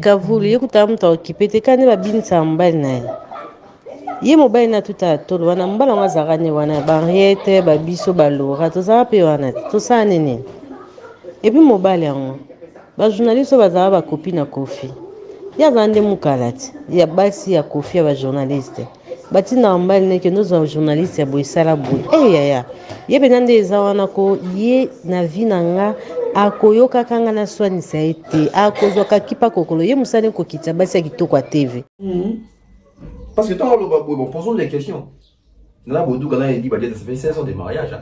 Kavuli, écoutez, occupé, t'es quand même bien sambal. Ye mobile na tuta tolo wana mbala ngazakane wana barriette ba biso ba lora to za pe wana to sa nene. Et puis mobile yango. Ba journaliste bazaba ba copie na Kofi. Ya zande mukalati. Ya basi ya Kofi ya ba journaliste. Bati na mbali ne ke nozo journaliste ya boisala boy. Ya. Ye benande eza wana ko ye na vi na nga akoyoka kanga na swani sa ete akozwa kipa kokolo ye musane ko kitsa basi ya kitoko a TV. Parce que tant bon, posons des questions. Là, Bodou, quand il dit que ça fait 5 ans de mariage.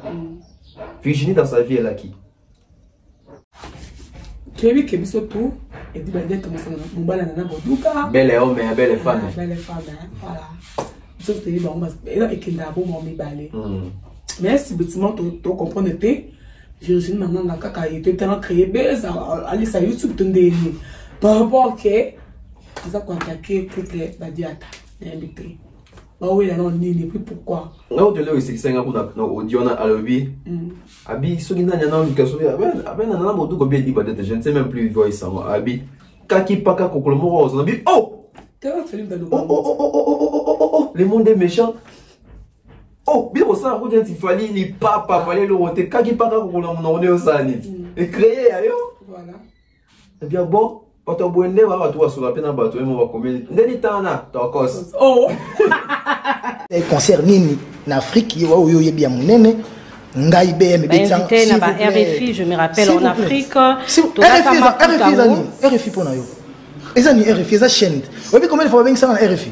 Virginie, dans sa vie, elle a qui? Kébi Kébi surtout, et dit que ça m'a Bodouka. Belle homme, belle femme. Belle femme, voilà. Sauf que tu et qu'il n'a pas mon balai. Mais si tu comprends, Virginie, maintenant, la caca, il était tellement créé, aller sur YouTube, tu me par rapport à ça, quand tu as écouté la diata. Oui, là, non, ni plus pourquoi. Non, tu l'as c'est que c'est un peu audio à l'objet. Abi, ce qui n'a pas de question, je ne sais même plus voir ça. Abi, Kaki Paka Kokolomo Rose, Abi, oh! Oh, le monde est méchant. Oh, bien, ça, il fallait ni papa, fallait le roter. Kaki Paka Kokolomo Rose, et créé, ailleurs. Voilà. Eh bien, bon. Quand on boit sur la peine à battre, on va combien de temps là, oh! Les concerts en Afrique, il y a bien mon nene. RFI, je me rappelle en Afrique. RFI pour nous. Et ça, RFI, ça chaîne. Vous voyez combien de fois ça en RFI?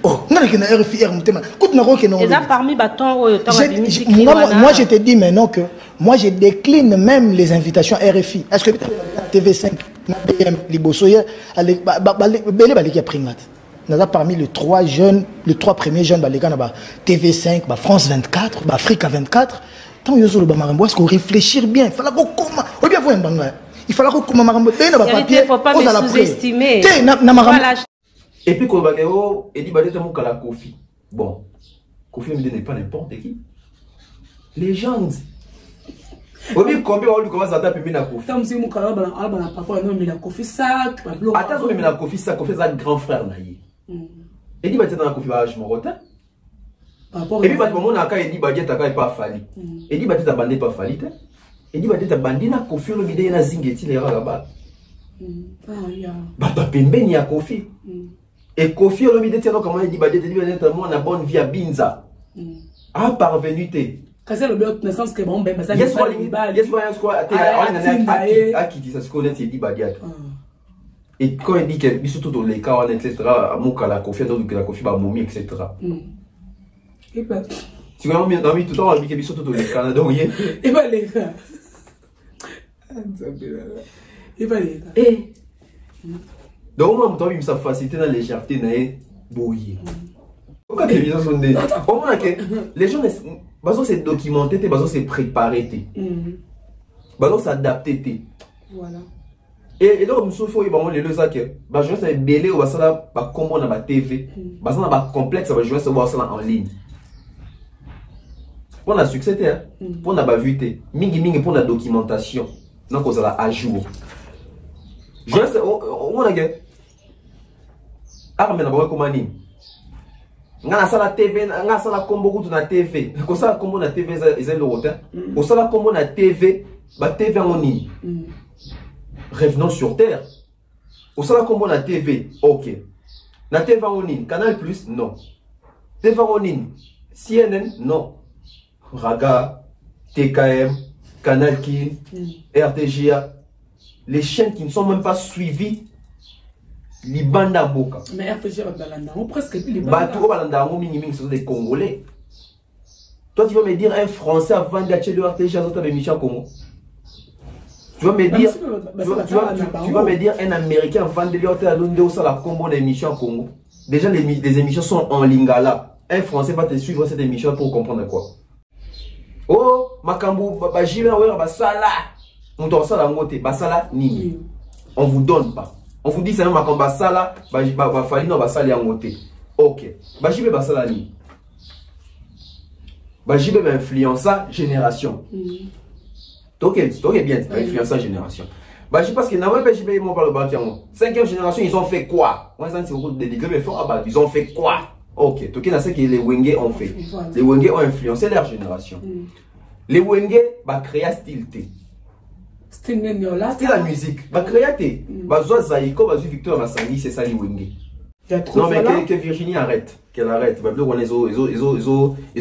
Oh, non, RFI, parmi bâtons, moi, je te dis maintenant que moi, je décline même les invitations RFI. Est-ce que TV5, parmi les trois premiers jeunes, TV5, France 24, Afrique 24, tant que vous est-ce qu'on réfléchir bien? Il fallait il fallait que il ne faut pas me sous-estimer. Et puis, quand on dit que Kofi. Bon, Kofi n'est pas n'importe qui. Légende. Combien on lui commence à taper la Kofi? Attends, Kofi ça, Kofi c'est un grand frère. Et dit que Kofi va je me retard. Et puis, on a dit que pas fallu. Et dit que bandé pas fallu. Et dit que bandé na Kofi le midé na zingeti les là-bas. Bah, il y a Kofi. Et Kofi le midé tiens comment il dit que moi na bonne vie à Binza. Ah, parvenu t'es. C'est le but de sens que bon ben ça yes qui dit ça se connaît il dit badiat. Et quand il dit que surtout dans les cas etc amuka la Kofi donc la Kofi ba momi etc. Et ben tu vois bien dans tout le temps il dit que surtout dans les cas donc et ben les gars et ben les gars et donc moi moi il me ça facilité dans légèreté na boyer. Pourquoi les visions sont des les gens c'est documenté, c'est préparé, c'est adapté. Voilà. Et donc, il faut que les gens que je vais belé ou ça comment on a TV, ça va complexe, je vais voir ça en ligne. Pour la succès, pour la vue, mingi pour la documentation, donc on sera à jour. Je vais on a que arme na comment nga sala TV nga sala kombo kutu na TV ko sala kombo na TV eza le rotin ko sala kombo na TV ba TV ngoni revenons sur terre ko sala kombo na TV OK na TV ngoni Canal Plus non TV ngoni CNN non Raga TKM Canal Kin RTGA les chaînes qui ne sont même pas suivies Libanda Boka. Mais RPG Balanda, on presque plus les Bateau Balanda, ce sont des Congolais. Toi, tu vas me dire un Français avant d'acheter le RPG à l'autre émission Congo. Tu vas me dire, tu vas me dire un Américain avant de l'autre à l'autre à la Congo d'émission Congo. Déjà, les émissions sont en lingala. Un Français va te suivre cette émission pour comprendre quoi. Oh, Makambu, Bajila, Basala. On doit ça la montée, Basala, Nini. On vous donne pas. On vous dit c'est un macamba sala, va falloir non va saler en côté. OK. Bah j'y vais bah sala ni. Bah j'y vais influencer génération. OK bien influencer génération. Bah, je pense que n'a pas payé mon par le bâtiment. 5e génération, ils ont fait quoi? Moi, c'est beaucoup de dénigrés, mais fort abattu. Ils ont fait quoi? Ok, tout ce que les Wenge ont fait. Les Wenge ont influencé leur génération. Les Wenge, bah, créer un style. C'était la musique. Bah, créer. Bah, Zoa Zaïko, bah, Victor Massani, c'est ça les Wenge. Non, mais que Virginie arrête. Qu'elle arrête. Bah, ils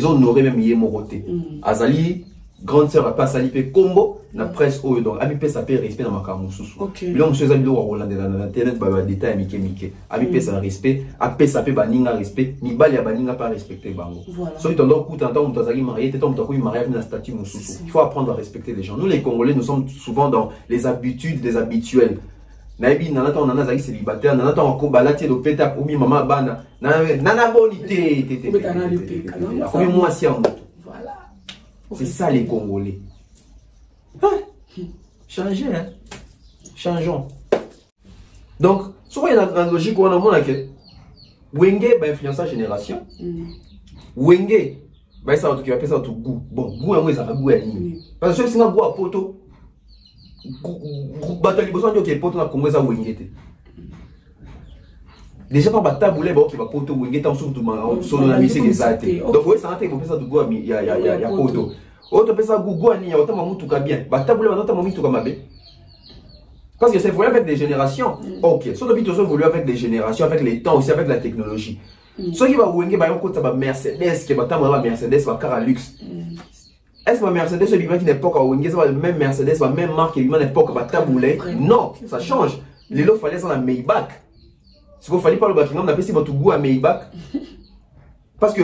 ont honoré même Yé Moroté. Azali, grande sœur, a pas Azali, pe combo, na presse, donc, Ami pe ça peut respect dans ma camousou. Mais là, monsieur Zali, Roland, dans l'internet, bah, détail, Mike. Ami pe ça respect, a pe ça peut baninga respect, ni bal ya baninga pas respecter bango. Soit tu entends coup, t'entends, on t'a marié, t'entends, on marié avec la statue moussou. Il faut apprendre à respecter les gens. Nous, les Congolais, nous sommes souvent dans les habitudes des habituels. Naibi nanata on a célibataire nanata on combalati le peta pour mi maman bana nana bonité moi si voilà c'est ça les Congolais changer hein changeons donc souvent il y a une logique où on a mon que Wenge va influencer la génération Wenge va ça tout qui va faire ça tout goût bon goût en vrai ça va goût parce que si on a goût à poto batali besoin de que poto na Congo ça Wenge déjà quand bataboulé ba qui va poto Wenge tant surtout solo na musique exacte donc ouais ça n'était pas ça de goût il y a poto autre personne goût ni autant mamutu ka bien bataboulé autant mamutu ka mabe parce que c'est évolué avec des générations ok so depuis toujours évolué avec des générations avec les temps aussi avec la technologie ce qui va Wenge ba yon côté ba Mercedes qui ba tamara Mercedes ba car à luxe. Est-ce que ma Mercedes est vivant qui n'est pas au Wenge, c'est le même Mercedes, la même marque qui n'est pas au taboulé? Non, ça change. Les lots fallait ça la Maybach. Ce qu'il fallait pas le bâtiment, on appelle si votre goût à Maybach. Parce que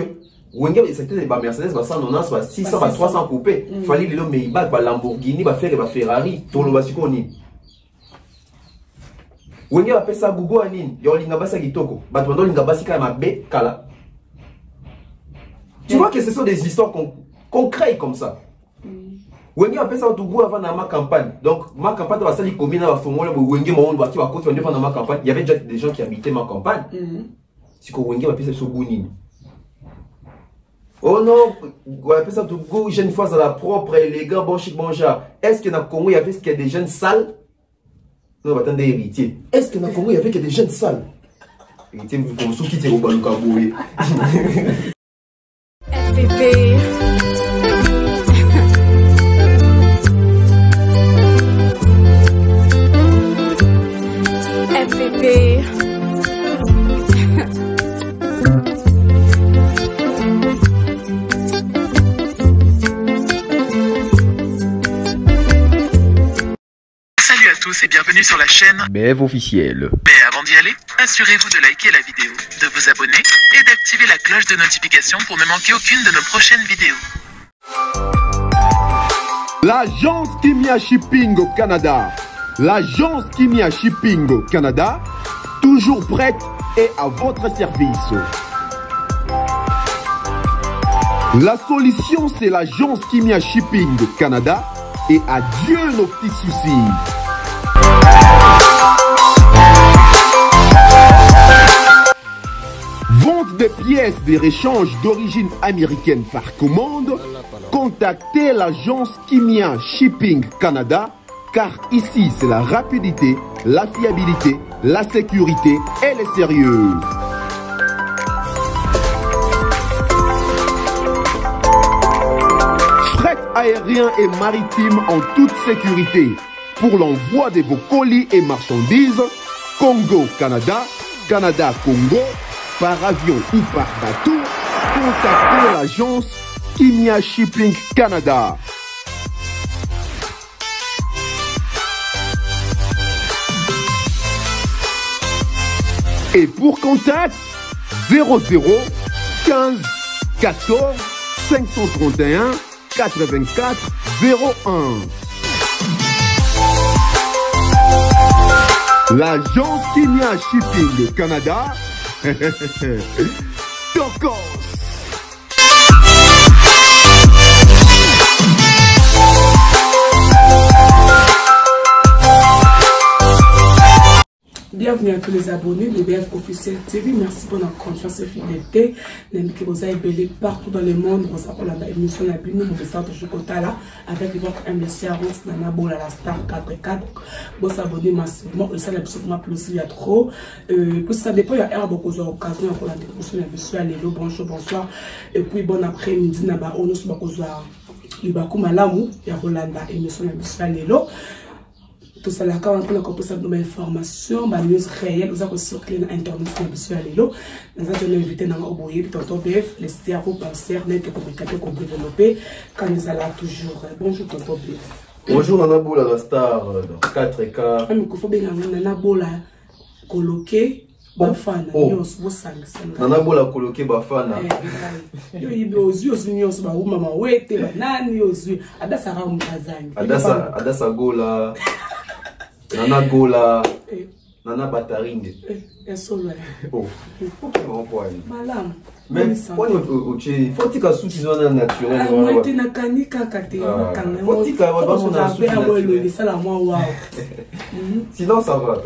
Wenge, c'était des Mercedes, 190, 600, 300 coupés. Il fallait les lots Maybach, Lamborghini, Ferrari, tout le bâtiment qu'on y. Wenge appelle ça Gougou Anin, il y a l'ingabasa kitoko. Batouando l'ingabasi kala mabe kala. Tu vois que ce sont des histoires qu'on crée comme ça. Wenge appelle ça tout goût avant dans ma campagne. Donc ma campagne va salir combien à Fongola Wenge mon va qui va continuer dans ma campagne. Il y avait déjà des gens qui habitaient ma campagne. C'est que Wenge appelle ça Sogouni. Oh non, on appelle ça tout goût jeune fois à la propre élégant bon chic bon genre. Est-ce que dans le Congo il y avait des jeunes sales? Non, attendez héritier. Est-ce que dans le Congo il y avait des jeunes sales? Héritier vous comme sous qui t'es au balouka boué. FPP. Salut à tous et bienvenue sur la chaîne BF officiel. Mais avant d'y aller, assurez-vous de liker la vidéo, de vous abonner et d'activer la cloche de notification pour ne manquer aucune de nos prochaines vidéos. L'agence Kimia Shipping au Canada. L'agence Kimia Shipping au Canada, toujours prête et à votre service. La solution, c'est l'agence Kimia Shipping au Canada et adieu nos petits soucis. Vente des pièces de réchange d'origine américaine par commande, contactez l'agence Kimia Shipping Canada, car ici c'est la rapidité, la fiabilité, la sécurité et le sérieux. Fret aérien et maritime en toute sécurité. Pour l'envoi de vos colis et marchandises, Congo-Canada, Canada-Congo, par avion ou par bateau, contactez l'agence Kimia Shipping Canada. Et pour contact, 00 15 14 531 84 01. L'agence Kimia Shipping Canada, Tokos. Bienvenue à tous les abonnés de BF Officiel TV. Merci pour notre confiance et fidélité. N'aimez que vous avez belé partout dans le monde. Vous appelez la émission la Bino, vous êtes toujours là avec votre MC Arons, Nana Bola, la Star 4-4. Vous abonnez massivement. Et ça, absolument plus, il y a trop. Puis ça dépend, il y a beaucoup d'occasions pour la découverte de l'émission. Allélo, bonjour, bonsoir. Et puis bon après-midi, Naba, on nous sommes il y a Malamu, il y a Rolanda, émission de l'émission Allélo. Tout ça là, quand on a compris ça, nos informations, les news réelles, nous avons circulé dans Internet, sur Allélo. Nous avons invité dans Oboye, Tonton BF, les cerveaux penseurs, les communicateurs qu'on développé, quand nous allons toujours. Bonjour, Tonton BF. Bonjour, Nana Bola, la Star, 4K. Mais il faut bien Nana Bola, coloqué, Bafana, Nana Bola, coloqué, Bafana. Yo, il aux yeux, aux maman, ouais, t'es banane, aux yeux. Adassa Ramazani. Adassa Gola. Nana Gola, Nana Batarinde. Oh, Malam. Mais faut que tu sois naturel. Sinon ça va,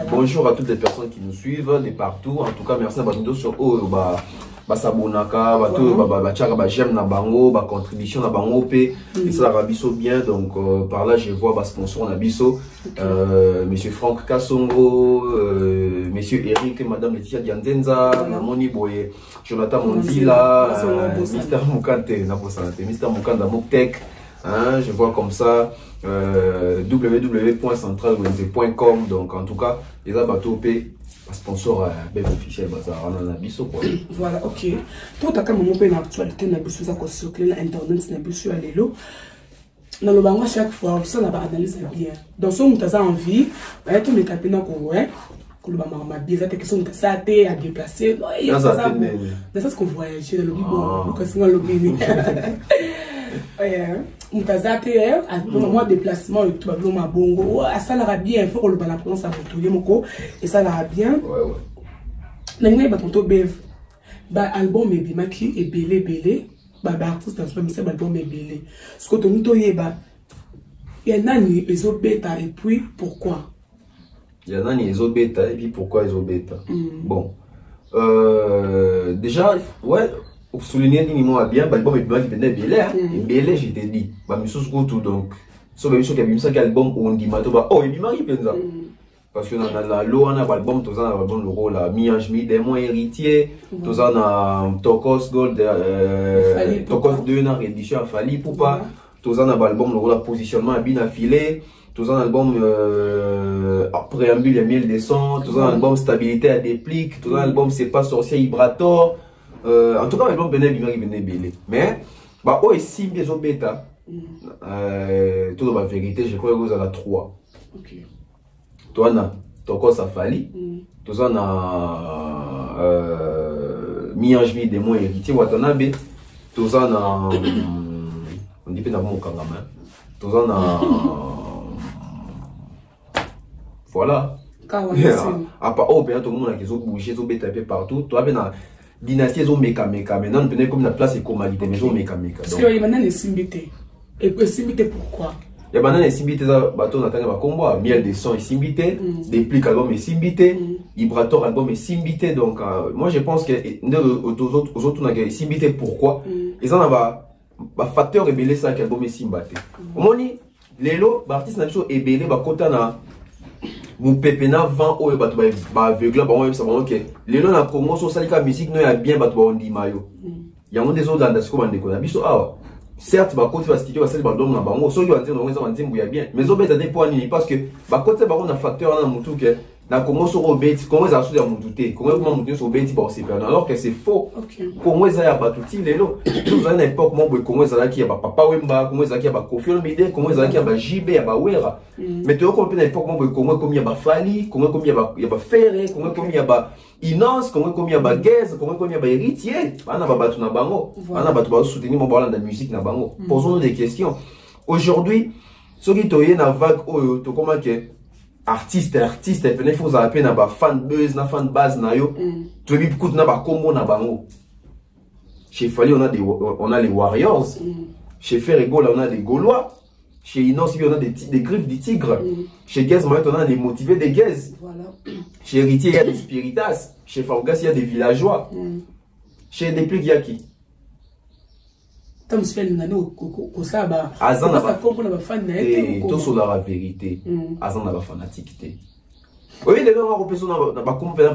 bonjour à toutes les personnes qui nous suivent de partout. En tout cas, merci à vous sur Basabonaka, j'aime na bango, ba contribution na bango p et ça la biso bien. Donc par là je vois bas sponsor na biso, monsieur Franck Kassongo, monsieur Eric et madame Laetitia Dianzenza, Moni Boye, Jonathan Mondila, Mr Mukante na santé, Mr Mukanda Moktek, hein, je vois comme ça www.centralwenze.com. donc en tout cas les abato p sponsor BF Officiel bazar on a biso quoi. Voilà, ok. Tout à quand moment une actualité na biso ça ko circuler internet na biso Allélo. Dans le bango chaque fois ça la analyse bien. Dans son mutaza envie, ba tout les tapina ko ouais. Que le maman m'a bien cette question ça té à déplacer. Il y a ça. Dans ça qu'on voyager dans le bon, que c'est dans le bien. Mutaza té à moment déplacement et tout ba ma bongo. Ça la bien, il faut que le bala prendre ça pour tout moko et ça la bien. Ouais. N'engné ba tonto bev. Ba album e bima ki e belé. Ba artiste dans ce même album e belé. Ce que ton to yeba. Il y en a ni ezo bêta et puis pourquoi? Il y en a ni ezo bêta et puis pourquoi ezo bêta. Bon. Déjà ouais, pour souligner dis-moi bien, ba album e bima qui venait belé hein. Belé je t'ai dit. Ba misos go tout donc. So ba miso ki bimisa ki album on dit mato ba oh e bima ki penza. Parce que dans la loi, on a l'album, tous en album, le rôle, la Mi-Ange Mi, Démon Héritier, tous en a Tokos Gold, Tokos 2, na réédition à Fali Poupa, tous en a l'album, le rôle, la positionnement à bien affilé, tous en album, préambule, les miel des sons, tous en album, stabilité à déplique, tous en album, c'est pas sorcier, Ibrator, en tout cas, l'album, venait belé. Mais, bah, oh, et si, bien, au bêta, tout dans la vérité, je crois que vous avez 3. Ok. Toi, Tokos a Fali, toi, on a Mi-Ange Mi, Démon Héritier, Watanabe, toi, on a on dit pas mon kangama, toi, on a voilà. À part oh, bien tout le monde a qui ont bougé, ils ont tapé partout. Toi, ben la dynastie, ils ont méca. Maintenant, on comme la place et commodité, mais ils ont méca. Parce que maintenant, les simbité. Et simbité pourquoi? Il y a maintenant les simbité, bateau n'attendait pas combat, miel des sons et simbité, déplique album et simbité, Ibrator album et simbité. Donc, moi je pense que aux autres on a gagné simbité. Pourquoi? Ils en ont un facteur ébélé ça qui album et simbité. Au moment les lots, l'artiste n'a pas ébélé, côté na vous pépena 20 euros, aveugle, bah ça va ok. Les lots na Congo sur ça musique nous a bien bateau on dit maillot. Il y a des autres dans ce qu'on a découvert. Certes, bah côté studio va faire l'album na bango, so yo antenne on va dire bien. Mais au bête des points parce que bah côté bah on a facteur na mutu que na Congo sur obét, comment ça sous ya mututé, comment mutu sur obét bah c'est perdant alors que c'est faux. Comment ça ya batuti lelo. Nous à l'époque moi comment ça là qui ya ba papa wemba, comment ça qui ya ba Kofi Olomide, comment ça qui ya ba JB ya ba Wera. Mais tu comprends à l'époque moi comment comme ya ba Fali, comment comme ya ba Ferré, comment comme ya ba Inance, comment comme ya ba Guez, comment comme ya ba Héritier. Ana ba batu na bango. Ana batu ba soutenir mon parlant de la musique na bango. Posons-nous des questions. Aujourd'hui, ce qui toye na vague oyo to comment que artiste et puis il faut appeler na ba fan buzz na fan base na yo. Tu veux beaucoup na ba combo na bango. Chez Fali on a les Warriors. Chez Ferrego là on a les Gaulois. Chez Inos, on a des griffes du tigre. Chez Guez, on a des motivés des Guez. Voilà. Chez Héritier, il y a des spiritas. Chez Faugas, il y a des villageois. Chez Déplique, il y a qui? Tant que c'est une au ça, Azan n'a pas fan. tout sur la vérité. Azan n'a pas fanatique. Oui, les gens ont pas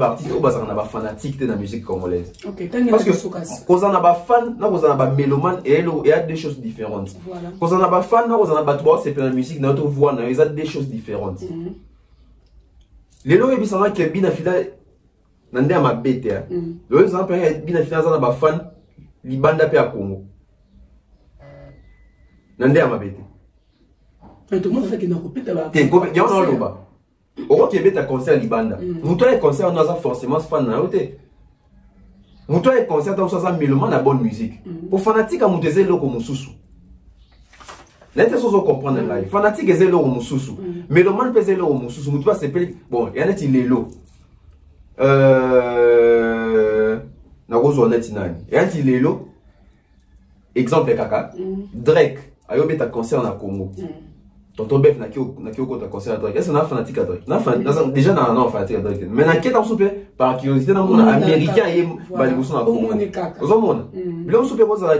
artiste ou pas fanatique de la musique congolaise. Parce que quand on a pas fan, on a pas mélomane et il y a des choses différentes. Quand on a pas fan, on a pas toi, c'est la musique, notre voix, il y a des choses différentes. Les gens qui sont là qui bien fila nande à ma bête. Le exemple bien fila on a pas fan, libanda pe à Congo. Nande à ma bête. Mais tout le monde fait qu'il n'a pas pété là. T'es combien on a le bas. Au Québec, tu as concert Libanda. Nous, tu as concert, on a forcément fan na côté. Nous, tu as concert, on a mélomane la bonne musique. Pour fanatique, on a zélo comme Moussou. L'intention de comprendre là. Fanatique, c'est zélo comme Moussou. Mélomane, c'est zélo comme Moussou. Nous, tu vois, c'est plus. Bon, il y en a qui l'élo. Il y a qui l'élo. Exemple, Kaka. Drake, ayobe ta concert na Congo. Tonton Bef n'a qu'au côté concert à Drake. Est-ce qu'on a fanatique à Drake? Déjà, on a fanatique à Drake. Mais dans quel temps par curiosité, dans le monde américain, il y a des choses à Congo. Vous avez monde. Mais là, on se fait quoi ça?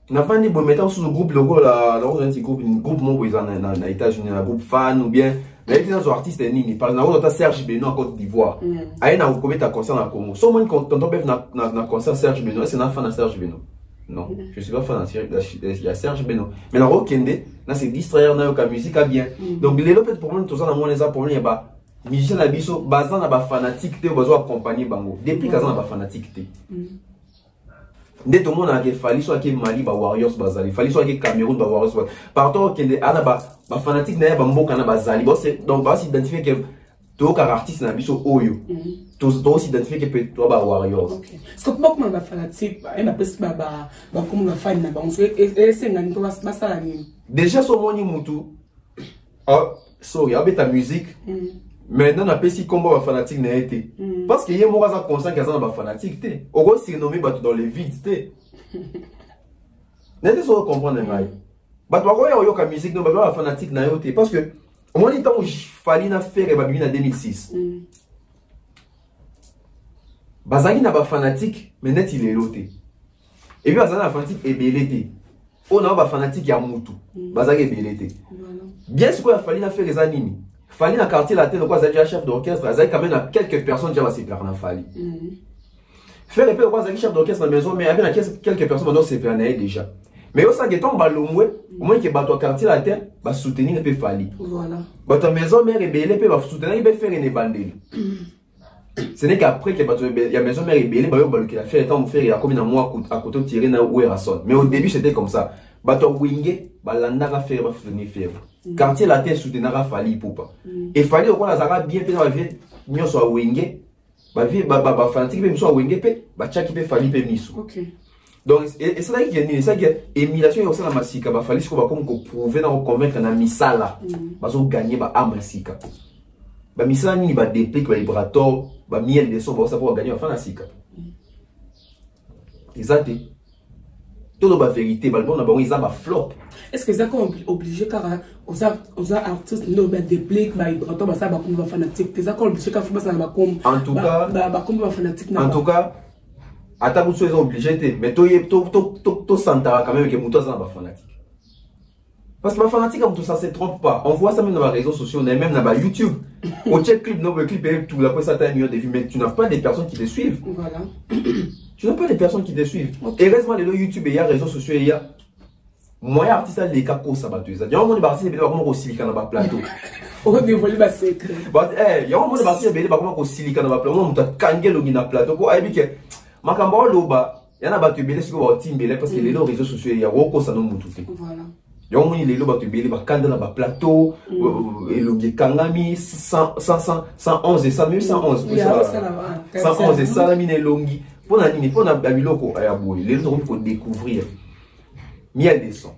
On a fait un bon sous le groupe, le groupe membre dans les États-Unis, un groupe fan ou bien. Mais il y a des artistes nini. Par exemple, on a Serge Benoît en Côte d'Ivoire. Aïe, on a combien de concerts à Congo? Sauf moi, Tonton Bef n'a concert Serge Benoît. Est-ce qu'on a fan à Serge Benoît? Non, je ne suis pas fan de la Serge Benoît. Mais dans le Kende, c'est distraire dans la musique à bien. Donc, les lopes pour moi, tout ça, dans mon exemple, pour moi, il y a des musiciens à biso, basant à fanatique, ils ont accompagner Bango. Depuis qu'ils ont fanatique. Dès tout le monde a fallu soit que Mali, Warriors, Bazali, fallu soit que Cameroun, Warriors, partout au Kende, a fanatique, n'a pas Bambo, Kana Bazali. Donc, on va s'identifier que tout artiste n'a biso Oyo. Tu dois s'identifier que tu es Warriors. Est-ce que beaucoup de fanatique, il y a plus de fan, et c'est un déjà, sur mon Moutou, sorry, avec ta musique, maintenant, on a pas si combat fanatique n'a été. Parce qu'il y a un conscient qu'il y a un fanatique. On va se nommer dans les vides. N'est-ce pas comprendre? Tu vas la musique, non, la fanatique n'a été. Parce que, au moins, il temps où il fallait faire en 2006. Bazali n'a pas fanatique, mais net il est loté. Et puis Bazali n'a fanatique et belleté. On a pas fanatique à Moutou. Bazali est belleté. Bien sûr, il fallait faire les animes. Il fallait dans quartier la tête, donc Bazali chef d'orchestre. Bazali quand même quelques personnes déjà se faire dans Fali. Faire les peu Bazali chef d'orchestre dans la maison, mais il y a quelques personnes maintenant se faire déjà. Mais au sein de ton balomoué, au moins que bateau quartier la tête, va soutenir peu Fali. Voilà. Bateau maison mère est belleté, peut va soutenir, il peut faire une bandelle. Ce n'est qu'après que la maison mère est belle, il a fait le temps de faire, il a commis un mois à côté de tirer dans où est Rasson. Mais au début, c'était comme ça. Bateau wingé, balanda faire, va soutenir faire. Quartier la tête soutenir Fali pour pas. Et Fali, au la Zara bien fait, va faire, mieux soit wingé, va faire, fanatique, même soit wingé, va tchaki peut Fali peut miso. Donc, et c'est là qu'il y a une, c'est là émulation et aussi la massika, va Fali, ce qu'on va comme prouver dans convaincre dans misala, va gagner, va amassika. Ba misala ni ba déplique, ba vibrator, ba miel de son, ba ça pour gagner enfin la sika. Exact. Tout le vérité, ba bon, ils ont ba flop. Est-ce que c'est obligé car aux artistes no ba déplique, ba vibrator, ba ça ba comme ba fanatique. C'est ça obligé car faut ça ba comme. En tout cas, ba comme ba fanatique. En tout cas, à ta bouche ils sont obligés, mais to sentara quand même que muto ça ba fanatique. Parce que ma fanatique, comme tout ça, se trompe pas. On voit ça même dans les réseaux sociaux, on est même dans YouTube. On check clip, non, le clip et tout, après ça, t'as un million de vues, mais tu n'as pas des personnes qui te suivent. Voilà. Tu n'as pas des personnes qui te suivent. Et heureusement, les YouTube, il y a les réseaux sociaux, il y a. Moi, artiste, les cas pour ça, il y a un moment de artiste, il y a un moment aussi, il y a un plateau. On dévoile ma secret. Il y a un moment de artiste, il y a un moment aussi, il y a un plateau. On a kangel au plateau. Pour aller que, ma cambon, l'oba, il y en a battu, il y a un team, parce que les réseaux sociaux, il y a un ça nous tout. Voilà. Il y a un moment où il y a un plateau, il y a Kangami, 111 et ça, même 111. 111 et ça, il y a Longi. Pour la ligne, pour la biloko, les gens vont découvrir. Miel de son,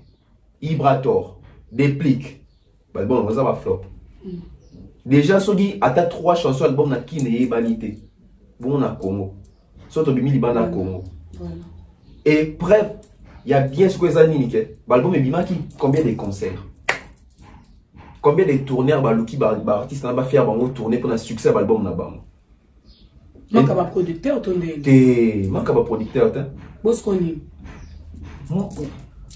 vibrator, déplique. Bon, on va flop. Déjà, si on a 3 chansons, l'album n'a qui n'est banité. Bon, on a Congo. Surtout, il y a Congo. Et preuve. Il y a bien ce que ça dit, l'album est bien qui combien de concerts? Combien de tourneurs baluki artistes na ba faire bango tourner pour un succès album na bango. Manque ba producteur tonde. Te manque ba producteur ta. Boss koni.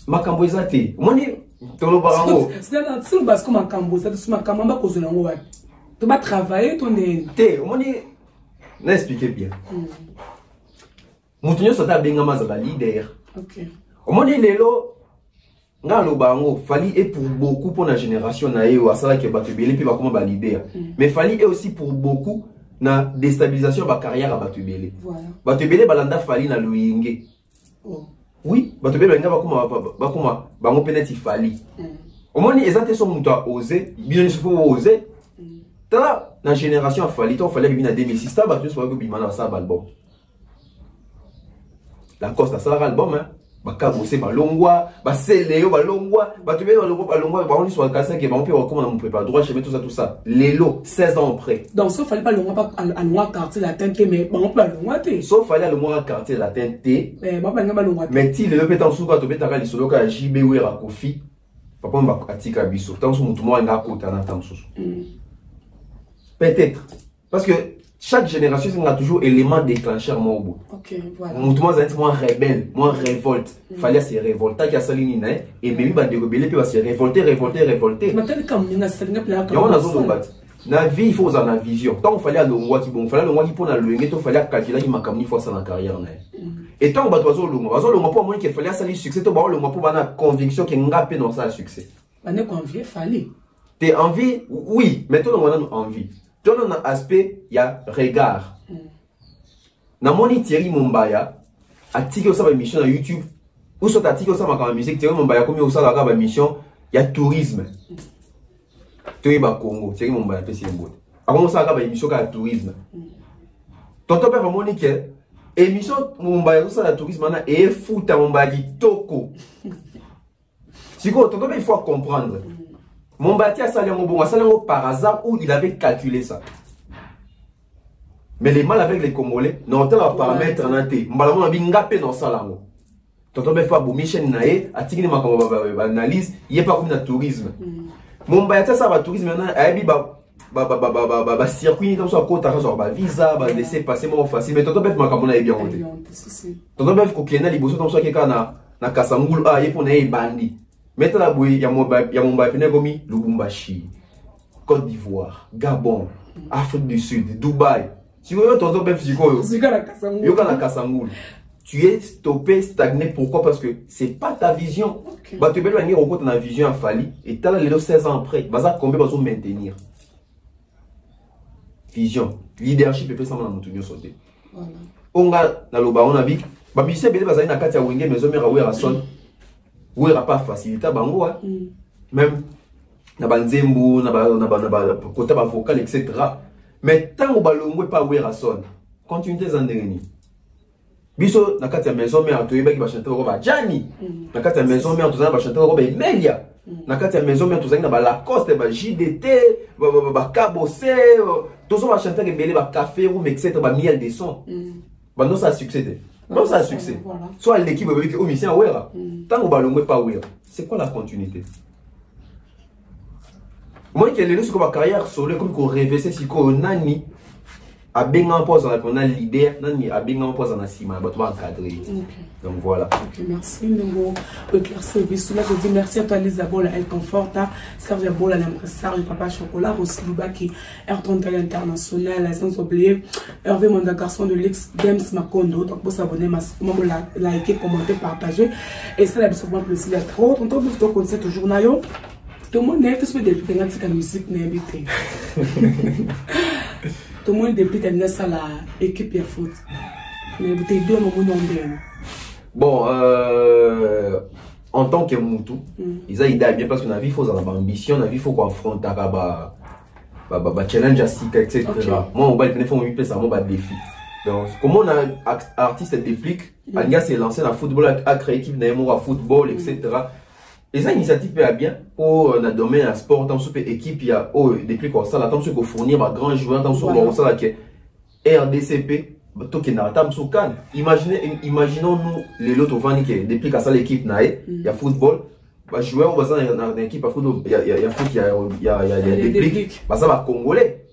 Makambo ezate. Moni tolo barango. C'est le bas comme makambo, ça c'est makambo ba kozo nango wa. Tu vas travailler tonde. Te moni na expliquer bien. Mutunyo sota benga mazala leader. OK. Moni lelo nga lo bango fali et pour beaucoup pour la génération na e wa sala ke batubele puis ba comment ba leader. Mais fali et aussi pour beaucoup na déstabilisation ba carrière à batubele. Voilà. Batubele balanda fali na loyenge. Oh. Oui, batubele nga ba kuma bango peneti fali. Omoni ezate so muto a osé, bien il faut oser. Ta na génération fali, to fallait bien en 2006 ta batu so ko bimana sa album. La Costa ça album hein. Bakabose balongwa, baseleo balongwa, batubele balongwa, ba on sur le casse que ba on peut comment on prépare droit chemin tout ça. Lelo 16 ans après. Donc ça fallait pas le pas à loin quartier la tente mais on peut le loin té. Sauf fallait le mois quartier la tente. Mais ba pas ngaba le loin. Mais ti le pétan sous quoi to betaka li solo ka JB wera Kofi. Papa mba atika biso. Tant so mutu mo nga kota na tant sous. Peut-être parce que chaque génération a toujours élément déclencheur moi au bout. OK, voilà. Moi moins rebelle, moins révolte. Fallait se révolter qui a salini na et baby ba de rebeller puis va se révolter. Mais tel comme na salinga pla comme. On a zone bat. Na vie il faut avoir la vision. Tant fallait à longwa qui bon, fallait longwa qui pour na longer, to fallait calculer qui makamni fois ça dans carrière na. Et tant ba tozo longwa pour moi qu'il fallait salir succès to ba longwa pour bana conviction que ngapé dans ça succès. Ba ne convier fallait. T'es envie oui, mais toi on a envie. Dans un aspect, il y a regard. Na moni Thierry Mumbaya, article sur la émission sur YouTube, ou sur l'article sur ma musique, Thierry Mumbaya, comme il y a une émission, il y a tourisme. Thierry Congo, Thierry Mumbaya, c'est un bon. Avant ça, il y a une émission sur le tourisme. Tonton Père Monique, émission Mumbaya sur le tourisme, et fou ta Mumbaya qui toko. Si quoi, tonton Père, il faut comprendre. Mon bâti a salé par hasard où il avait calculé ça. Mais les mal avec les Congolais, non, on va paramètre en anté. Mbalamon a bien ngapé dans ça là. Tonton Befa Michel Naé, a tigné ma analyse, il n'y a pas comme le tourisme. Mon bâti ça va tourisme maintenant, a dit bah circuit dans son côté, bah visa, bah laisser passer moins facile. Mais tonton Befa ma comme on a bien monté. Tonton Befa Kokiena liboso dans son qui na Kasangul a yé pour naé bandi. Maintenant, il y a mon baïpenegomi, Lubumbashi, Côte d'Ivoire, Gabon, Afrique du Sud, Dubaï. Si vous avez un peu de Kassangoul, tu es stoppé, stagné. Pourquoi? Parce que c'est pas ta vision. Tu peux venir au côté de la vision à Fali et tu as les 16 ans après. Combien besoin de maintenir? Vision, leadership et ça, on a sauté. On a on a vu, Babissé, Bédé, na Katia Wenge, mais on a vu à son. Où il n'y a pas facilité, même na banzembo, na côté vocal, etc. Mais tant que balongwe pas où il sonne, continuez en dernier. Biso na kati ya maison mère to yeba ki ba chanter roba Jani. Na kati ya maison mère to za ba chanter roba Emelia. Na kati ya maison mère to za na ba Lacoste, ba JDT, ba Cabosé, to zo ba chanter ke belé ba café ou etc. ba miel de son. Ba non ça succès. Non, ça a succès. Voilà. Soit l'équipe veut dire, oh, mais c'est un ouera. Tant qu'on ne pas ouera. C'est quoi la continuité? Moi, qui ai lu sur ma carrière, sur le comme qu'on rêvait, c'est si qu'on nani a bien en pose on a l'idée, nani a bien en pose en assima, bah tu vas encadrer. Donc voilà. Ok, merci Nengo. Claire service. Là, je dis merci à toi, Lisabelle, elle conforte. Serge Bola, l'impresseur du Papa Chocolat, aussi Lubaki, Ayrton Tel International, sans oublier Hervé Manda, garçon de l'ex Games Makondo. Donc, pour s'abonner massivement, liker, commenter, partager. Et ça, la besoin de plaisir à trop. On trouve ton concept toujours nayo. Tout le monde n'est pas depuis que la musique n'est invitée. Tout le monde depuis que la équipe de foot. Mais vous êtes deux moments non. Bon, en tant que Moutou, ils ont idée bien parce que la vie, il faut avoir ambition, la vie, il faut qu'on affronte un challenge etc. Moi, on va le faire 8 pièces, un défi. Donc, comment on a un artiste déplique, un gars s'est lancé dans le football, a créé équipe d'un football, etc. Et ça, l'initiative est bien pour le domaine du sport, tant que équipe, il y a depuis qu'on ça, tant que fournir un grand joueur, tant que ça, qui est RDCP. Imaginons-nous les lots qui depuis qu'à ça l'équipe il y a football, bah joueur baza dans équipe parce que il y a des déclics baza ba congolais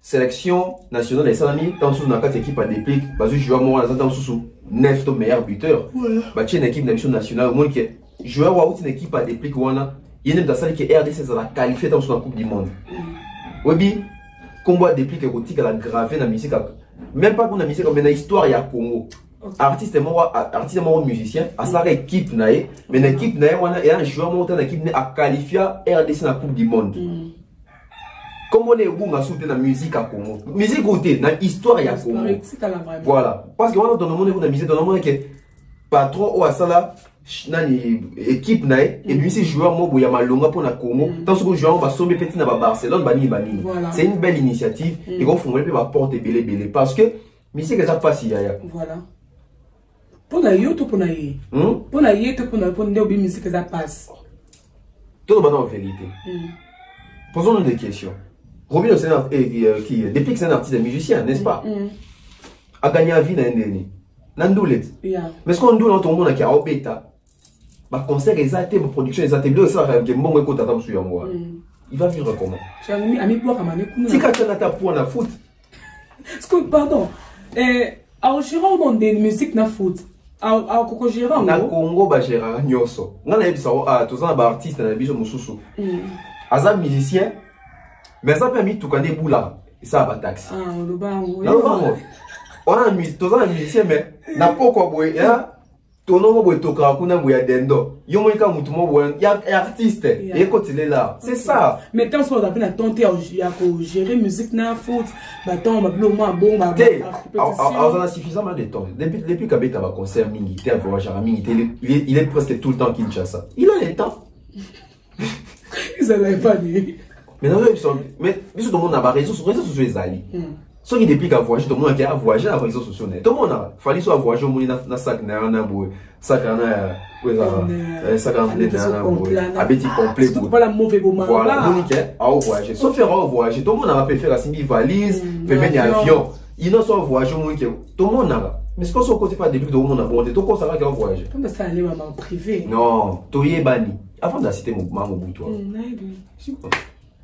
sélection nationale des salami dans sous na 4 équipes à déclic baza joueur moi dans sous 9 to meilleur buteur bah tiens équipe nationale au moins que joueur wa une équipe à déclic wana yene dans ça que RDC ça la qualifier dans la coupe du monde oui combat déclic et rotique la gravé dans musique même pas qu'on a musique mais dans histoire il y a Congo. Artiste moi musicien à sa équipe nae mais l'équipe nae wana et un joueur monté dans l'équipe a qualifié RDC dans la coupe du monde. Comment les bunga soute dans musique à Congo musique côté dans histoire ya Congo voilà parce que on dans le monde on a misé dans le monde que patron ou asala nani équipe nae et lui c'est joueur mo boya malonga pour na Congo tant ce que joueur va sommer petit na Barcelone bani c'est une belle initiative et qu'on font peut va porter belé parce que musique ça passe ya voilà. Pour la yoto pour la yé. Pour la yé pour la musique que ça passe. Tout le monde en vérité. Posons-nous des questions. Robin qui depuis que c'est un artiste et musicien, n'est-ce pas? A gagné la vie dans l'année. Nandoulet. Mais ce qu'on doit dans ton monde qui a au bêta, ma concert exacté, ma production exacté, le ça que bon écoute attends sur moi. Il va vivre comment? Tu as mis pour comme si quand tu as ta pour la foot. Pardon. Alors je rentre dans des musiques na foot. Ah, Coco Gérard. Na Congo, ba Gérard Nyoso. On a dit ça, tous les artistes, on a dit ça, Moussoussou. Azam musicien, mais ça permet tout quand des boulas. Et ça va taxi. Ah, le bas, oui. On a mis tous les musiciens, mais n'a pas quoi boire. Ton nom boire toka, kuna boire dendo. Yomonika mutumo boire. Il y a artiste. Et quand il est là, c'est ça. Mais tant qu'on a pu tenter à gérer musique na foot, bah tant on va plus au moins bon, bah. On a suffisamment de temps. Depuis qu'Abeka va concert mingi, t'es à voyager à mingi, il est presque tout le temps Kinshasa. Il a le temps. Ils n'avaient pas dit. Mais non, mais tout le monde a réseaux sociaux les alliés. Ceux qui depuis qu'à voyager, tout le monde a voyagé à réseaux sociaux. Tout le monde a fallu soit voyager au monde na sac na boue, sac na sac na abeti complet. C'est pas la mauvaise moment. Voilà, Monique a voyagé. Sauf faire au voyager, tout le monde a pu faire une valise, faire un avion. Il n'a soit voyager au monde tout le monde a. Mais ce qu'on se côté pas depuis que tout le monde a monté, tout le monde a voyagé. Comme ça aller maman privé. Non, tu y es banni. Avant d'assister mon maman au toi.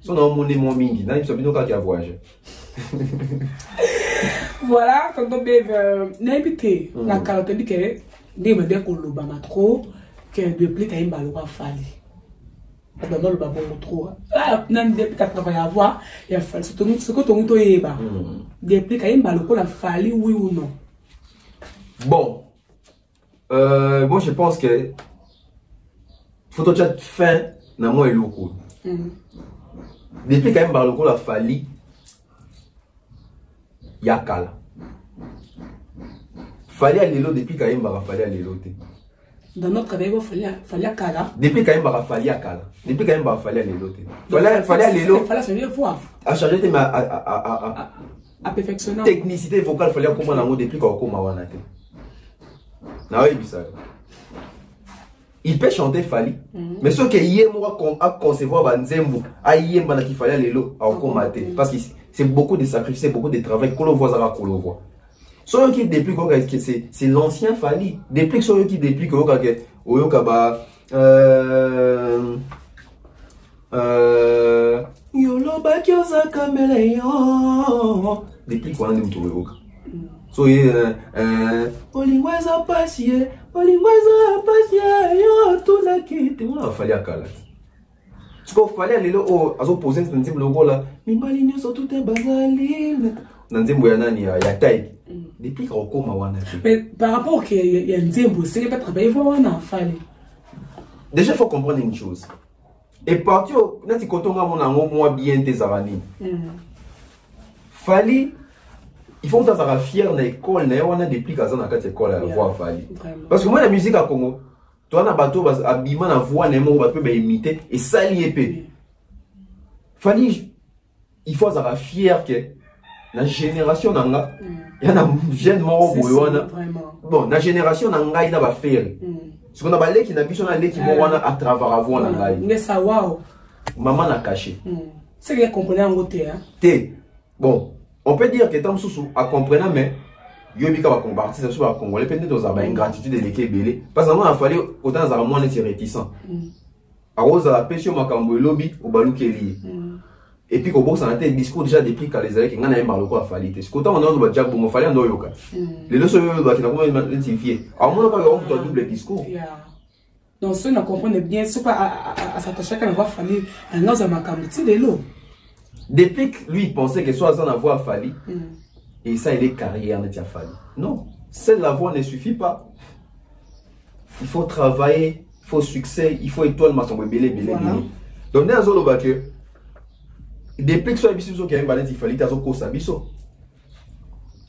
Son nom mon mon mingi, n'a pas bien qui a voyagé. Voilà, quand on bève n'habité la caractéristique est des modèles qu'on le bat trop que depuis qu'il y a une balle à falli. D'abord le babon trop. Ah, non depuis qu'il travaille à voir, il a fallu ce que ton to est bas. Depuis qu'il y a une balle à falli, oui ou non. Bon, moi je pense que photo chat fin n'a moins loco. Depuis qu'il y a une balle à falli. Yakala. Fallait aller l'eau depuis quand même fallait aller l'eau. Dans notre travail, il fallait Kala. Depuis quand même fallait Kala. Depuis quand même fallait aller l'eau. Fallait aller l'eau. Fallait se voir. À changer à perfectionner. Technicité vocale fallait comment on a depuis quand on a wana. Na oui bizarre. Il peut chanter Fali, mais ce que hier moi à concevoir Banzembo, à hier bana qui fallait aller l'eau à commater parce que c'est beaucoup de sacrifices, beaucoup de travail, qu'on le voit, ça va qu'on le voit. Ceux qui dépliquent, c'est l'ancien Fali. Déplique ceux qui dépliquent, Yolo bakyoza kameleon. Déplique, on a dit tout le monde. Soyez, Olingweza passier, yo, tout la quitte. On a fallu à Kala. Ce qu'il fallait aller là, à opposer un petit logo là, mais balignes sont toutes basaline. Nanzembo ya nani ya taille. Depuis qu'on commence à wana. Mais par rapport qu'il y a Nzembo, c'est pas travailler voir wana fallait. Déjà il faut comprendre une chose. Et partir nati kotonga mona moi bien tes arani. Fallait il faut que tu sois fier de l'école, on a depuis qu'à na kati école à voir Fallait. Parce que moi la musique à Congo toi, na bateau, abîmant la voix, on va peut imiter et ça l'épée. Fallait, il faut être fier que la génération nanga, il y a un jeune mort bon, la génération nanga, il n'a pas fait. Ce qu'on a balé qui n'a pas fait qui mort à travers la voix nanga. Maman n'a caché. C'est que comprenez en côté. Bon, on peut dire que tant sous à comprendre, mais Yobika va combattre, c'est sûr, Congolais, peut-être dans une gratitude de l'équipe belé. Parce que moi, il fallait autant à moi, on était réticent. Arose à la pêche au makambo lobby au balou keli. Et puis, au ça a été discours déjà depuis qu'à les années, qu'on a un marloco à faliter. Ce qu'autant on a un diable, on fallait un noyoka. Les deux seuls qui n'ont pas identifié. Alors, moi, on a un double discours. Donc, ceux qui comprennent bien, ce à s'attacher à avoir fallu un autre makambo, tu sais, l'eau. Depuis que lui, il pensait que soit sans avoir fallu, et ça, il est carrière, n'a pas fallu. Non, seule la voix ne suffit pas. Il faut travailler, il faut succès, il faut étoile, ma sombre, belé. Donc, dans un zolo, que depuis que soit biso qui a un balai, il fallait que ça biso.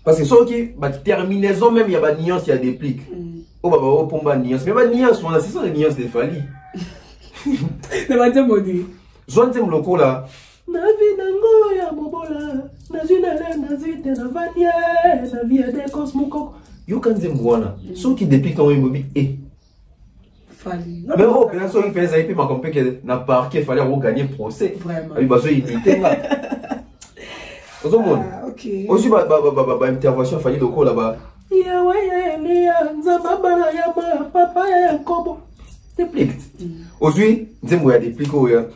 Parce que ceux qui, terminaison même, il y a des nuances, il y a des plics. Oh, bah, oh, pomba nuances. Mais pas nuances, on a 600 de nuances de fali. Ne va dire, Modi. Joan Tem Loco là. Navi nango ya mobola, nazunale nazite na vania, na via de cosmoko. You can them wana. So qui depuis quand il mobi Fali. Mais oh, bien sûr il fait ça et puis ma compé que na parquet fallait regagner procès. Vraiment. Il va se imiter là. Tout monde. OK. Aussi intervention fallait Loco là-bas. Ya ouais ya nzababa ya papa ya kobo. Déplique. Aujourd'hui, nzembo ya déplique ya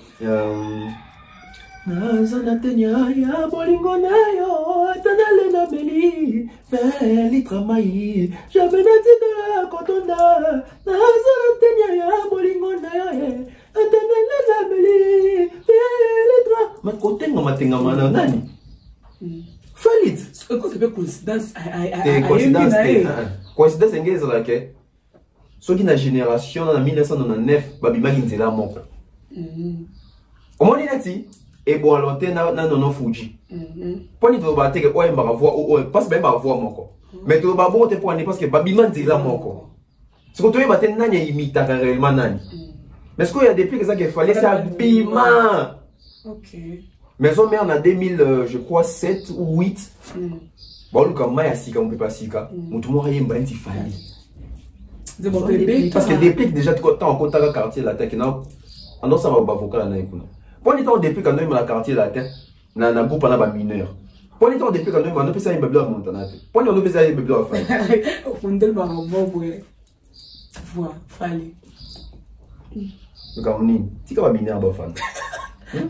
Nazanatenya ya bolingo nayo atanale na beli feli tramai jamais natika kotonda Nazanatenya ya bolingo nayo atanale na beli feli tra makotenga matenga mana nani falit C'est quoi c'est coïncidence coïncidence engeza la ke soki na génération na 1999 babimaki nzela moko omoni neti et bon alors na non Fuji poni to ba teke o emba voix o parce que ba voix moko mais to ba bon te poni parce que babima nzela moko ce que to ba te nanya imita réellement nani mais ce qu'il y a des pics ça qu'il fallait ça bima. OK. Maison mère en 2000 je crois 7 ou 8 bon le comme ya sika on peut pas sika mutu mo yemba nti fali parce que des pics déjà tu en contact quartier la tête non on ça va avocat na ikuna. Pour les temps depuis quand même la quartier la terre na groupe na ba mineur. Pour les temps depuis quand même on peut ça un bébé à Montana. Pour on peut ça un bébé à faire. Au fond de ba bon voilà fallait. Donc on ni ti ka ba mineur ba fan.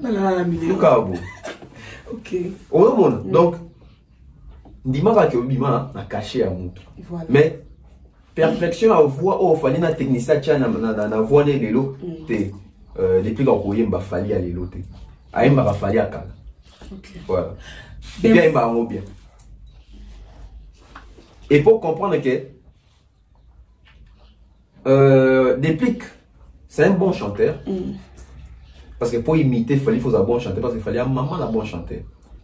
La mineur. OK. Au monde donc ndimaka que bima na caché à mutu. Mais perfection à voix au fallait na technicien tcha na voix ne lelo te depuis qu'on y a fallu aller l'autre, à un bar fallu à Kala. Voilà. Bien, bien. Et pour comprendre que Déplique, c'est un bon chanteur. Parce que pour imiter, il faut un bon chanteur. Parce qu'il fallait un maman un bon chanteur.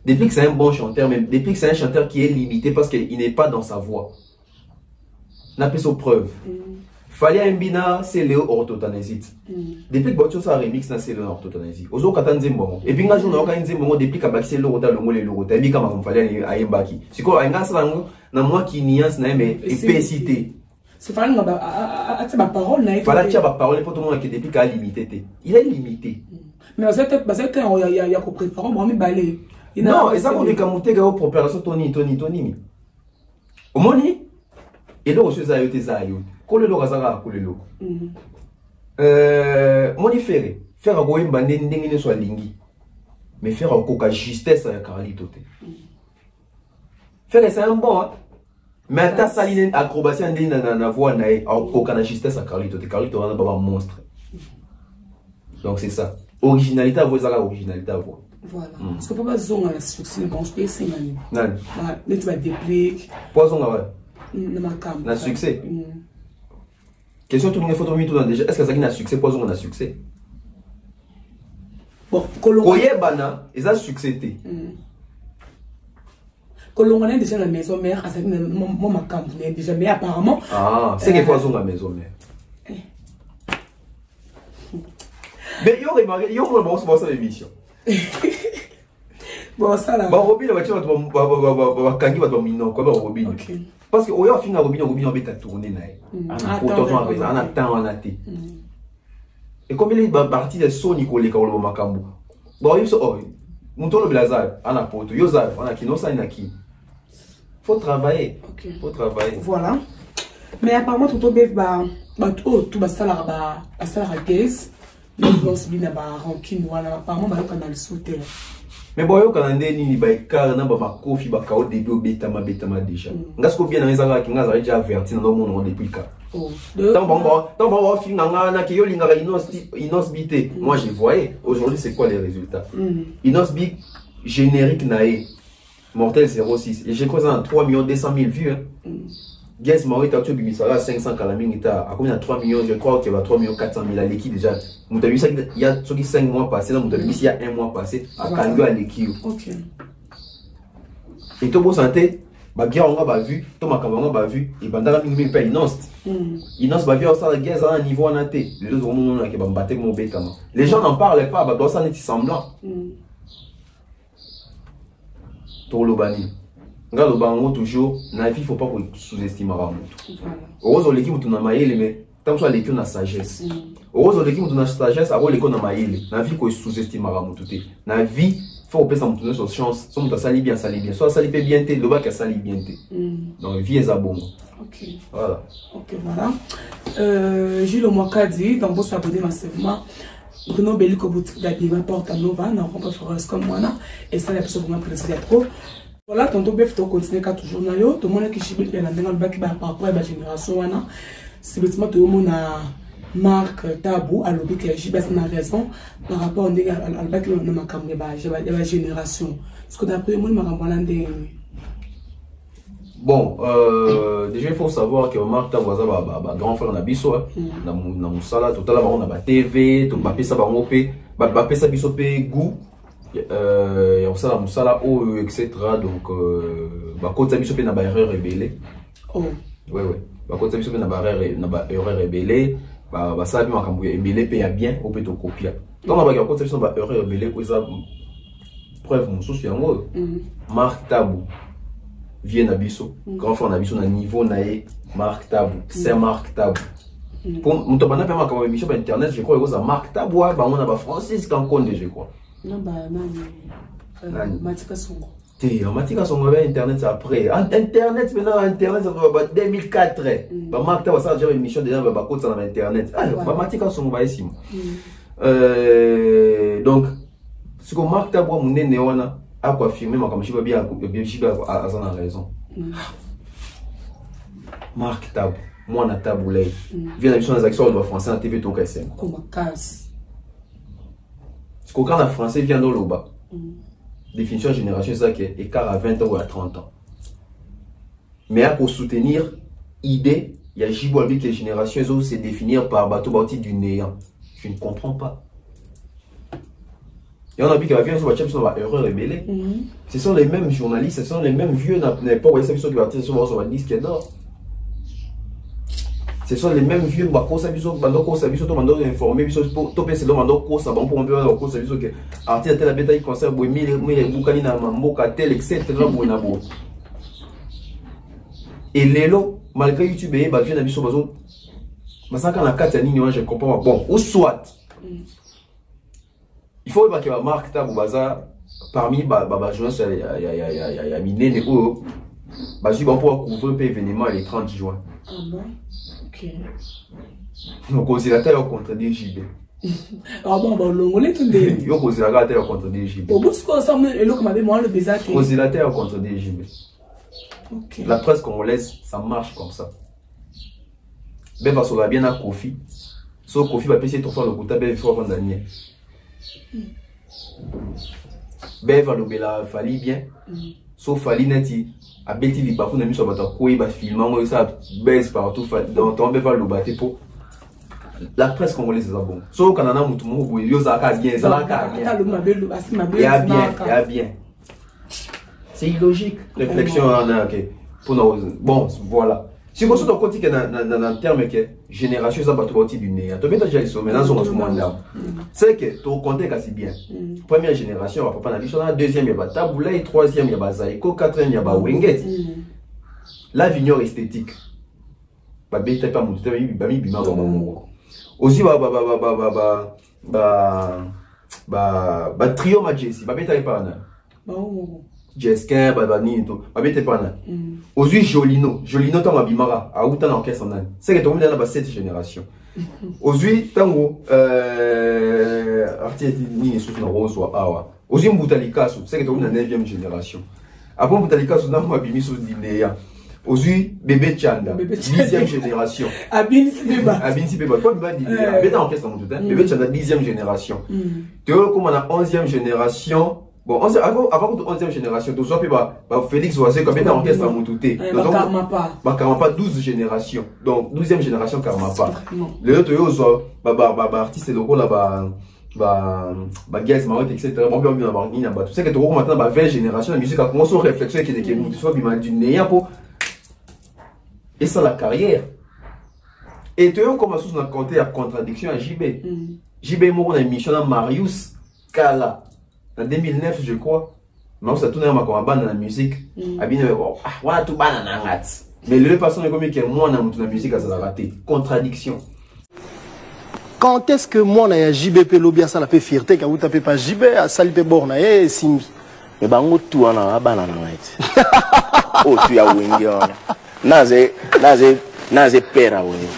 Déplique, c'est un bon chanteur, mais Déplique, c'est un chanteur qui est limité parce qu'il n'est pas dans sa voix. N'a pas sa preuve. Fallait un bina, c'est Léo orthotanésite. Depuis que tu as un remix, c'est Léo orthotanésite. Aux autres, tu as un bon. Et puis, quand on a un bon, depuis que tu as le rota, le mot, le rota, et puis, quand on fallait un baki. C'est quoi, un gars, c'est un moi qui nuance, mais épaissité. C'est fallait que ma parole n'a pas. Fallait que ma parole, pour tout le monde qui depuis qu'il a limité. Il est limité. Mais c'est quand il y a compris, par exemple, il balai. Non, et ça, on est comme tu es pour préparation, Tony. Au moni, et là, on se fait des aïeux. Kole lo kazaka kole lo. Moni faire a goye mbande ndenge ne so lingi. Mais faire a koka justesse ya Carlito te. Faire c'est un bon hein. Mais ta saline acrobatie ndenge na voix na koka na justesse à Carlito te. Carlito wana baba monstre. Donc c'est ça. Originalité à voix ça originalité à voix. Voilà. Parce que papa zonga la succès bon je peux c'est mani. Nan. Net va déplique. Poison ouais. Na succès. Question tout le monde photo mi tout déjà est-ce que ça qui a succès poison on a succès bon Kolonga bana ils a succès té Kolonga est déjà la maison mère à ça mon makambu déjà mais apparemment c'est que poison la maison mère mais yo remarqué yo vraiment c'est ça l'émission bon ça là ba Robin va tu va kangi va dominer quoi ba Robin parce que au fin Robin on beta tourner nae on attend on attend et comme il est parti de Sony ko le ka lo makambu bon yo so muto le blaza ana poto yo za on a kino sa inaki faut travailler faut travailler voilà mais apparemment tout ba tout ba ça la gaze L'influence bien na rancune voilà apparemment ba kana le souter. Mais bon yo kana ndeni ni ba ikara na ba makofi ba ka au début au betama déjà. Ngasko bien na ezaka ki ngaza déjà averti na monde depuis ka. Tant bon fin na ki yo linga inos bité. Moi je voyais aujourd'hui c'est quoi les résultats. Inos bit générique nae Mortel 06 et j'ai causé 3 200 000 vues. Guess Maui Tatu Bimisara 500 Kalamingita, à combien de 3 millions, je crois qu'il y a 3 400 000 à l'équipe déjà. Moutabi, il y a 5 mois passés, Moutabi, il y a 1 mois passé, à Kango à l'équipe. Ok. Et tout bon santé, bah, bien, on a vu, tout ma caméra m'a vu, et Bandara Mingmi paye Inost. Inost, bah, bien, ça, la guerre, ça, à un niveau en athée. Les deux hommes, qui va me battre mon bête. Les gens n'en parlaient pas, bah, dans ça, n'est-il semblant. Pour le bani. Regarde le bango toujours, na vie, il ne faut pas sous-estimer à Ramoto. Heureusement, l'équipe tu n'as pas mais tant que l'équipe na sagesse. Heureusement, l'équipe tu n'as sagesse, alors l'équipe na maïle. Na vie, il faut sous-estimer à Ramoto. Na vie, il faut que ça me sur chance. Soit tu sali bien, soit sali bien, le bac a sali bien. Donc, vie est à bon. Ok. Voilà. Ok, voilà. Jules Mwakadi, dans vos abonnés massivement. Bruno Bellico boutique d'habillement porte à Nova, n'a pas fait comme moi, et ça, la personne vraiment pressée trop. Voilà, tonton Bef, tu continues qu'à toujours na yo, tout le monde qui chibé bien dans le bac par rapport à la génération, c'est bêtement tout le monde a marque tabou à l'objet que j'ai une raison par rapport à la bac de ma la génération. Parce que d'après moi, je bon, déjà il faut savoir que Marc Tabou a grand frère Nabiso, dans mon salon, tout à l'heure on a la TV, tout le ça va on ça biso goût. Et on sait la moussala etc. Donc bah quand ça biso na ba erreur rebelle. Oh ouais bah quand ça biso na ba erreur rebelle bah ça bi makambo rebelle pe ya bien au peut copier. Donc on va quand ça biso ba erreur rebelle ko ça preuve mon souci yango Marc Tabou vient na biso grand frère na biso na niveau naé Marc Tabou c'est Marc Tabou. Pour nous t'abonner pas makambo émission sur internet je crois que ça Marc Tabou bah on a ba Francis Kankonde je crois. Non, bah, Matika Songo. Matika Songo, Internet après. Internet, maintenant, Internet, ça va 2004. Bah, Marc, tu vas déjà une émission déjà, bah, côté sur Internet. Bah, Matika Songo, bah, ici. Donc, ce que Marc, tu as beau, mon néona, à quoi filmer, mais comme je vais bien, à ça, raison. Marc Tabou, moi, on a taboulé. Viens à l'émission des actions de français en TV, ton KSM. Comme casse. Quand le français vient dans le bas, définition de génération, c'est ça qui est écart à 20 ans ou à 30 ans. Mais pour soutenir l'idée, il y a Jibo avec les générations, c'est définir par bateau bâti du néant. Je ne comprends pas. Et on a vu qu'il y avait un sur la erreur rebelle. Ce sont les mêmes journalistes, ce sont les mêmes vieux, n'avez pas envoyé ça sur le disque d'or. Ce sont les mêmes vieux qui sont informés, qui sont et Lélo, malgré YouTube, je comprends. Bon, ou soit, il faut que la marque parmi les journalistes, il y a miné les hauts. Je vais couvrir l'événement le 30 juin. Ah bon? Ok. Donc, on s'est contre des JB. Ah bon, on est tout des. Yo, on s'est contre des JB. Au bout de ce qu'on s'est le comme avait moi le bizarre. On s'est contre des JB. Ok. La presse congolaise, ça marche comme ça. Ben, va sur la bien à Kofi. Sur Kofi, va payer ton frère le coup, ben, il faut avoir Daniel. Ben, va le bela, fali bien. Sauf fali neti. A beti li bakou na mi so bata koi ba filmant moi ça baisse partout donc on va le battre pour la presse congolaise c'est ça bon so kanana mutu mo bo yo za ka bien ça ka bien ya bien c'est illogique réflexion OK pour nous bon voilà si vous êtes côté que dans terme que génération ça bateau bâti du nez to beta déjà mais dans son monde là c'est que to compter quasi bien première génération papa na biso na deuxième il y a Taboula et troisième il y a Zaiko quatrième il y a Wenget la vignoble esthétique ba beta pas mon ba mi bima aussi ba trio majesty ba beta pas na Jesquin, Babani et tout. Babete Pana. Aujourd'hui, Jolino. Jolino, tant Abimara. A où t'as l'enquête en âne. C'est que tu as dans cette génération. Aujourd'hui, tango, artiste ni sous na rose ou awa. Aujourd'hui, Mboutalika, c'est que tu as la 9e génération. Après Mboutalika, tu as Mabimi sous Dinéa. Aujourd'hui, Bébé Chanda, 10e génération. Abin Sibeba. Abin Sibeba. Toi, Bébé Dinéa. Bébé en question, Bébé Chanda, 10e génération. Tu vois, comme on a 11e génération. Bon, avant de 11e génération, tu vois, Félix Oisé, comme il en orchestre à Moutouté. Karmapa, 12 générations. Donc, 12e génération, Karmapa. Le autre, artiste, le rôle là, Gaz, Maroc, etc. Bon, bien, tu sais que tu vois maintenant, 20 générations, la musique a commencé à réflexion qui est du néant pour. Et ça, la carrière. Et tu vois, comment on a compté la contradiction à JB. JB, moi, on a une mission à Marius Kala. En 2009, je crois, mais on s'est tourné dans la musique. Mais le passant est comme que moi, dans la musique, ça a raté. Contradiction. Quand est-ce que moi, na JB Lobia, ça la fait fierté quand vous tapez pas JB à Salipé Borna et Sim. Mais bango tout en a banana night. Oh, tu as wingi on. Naze père à wingi.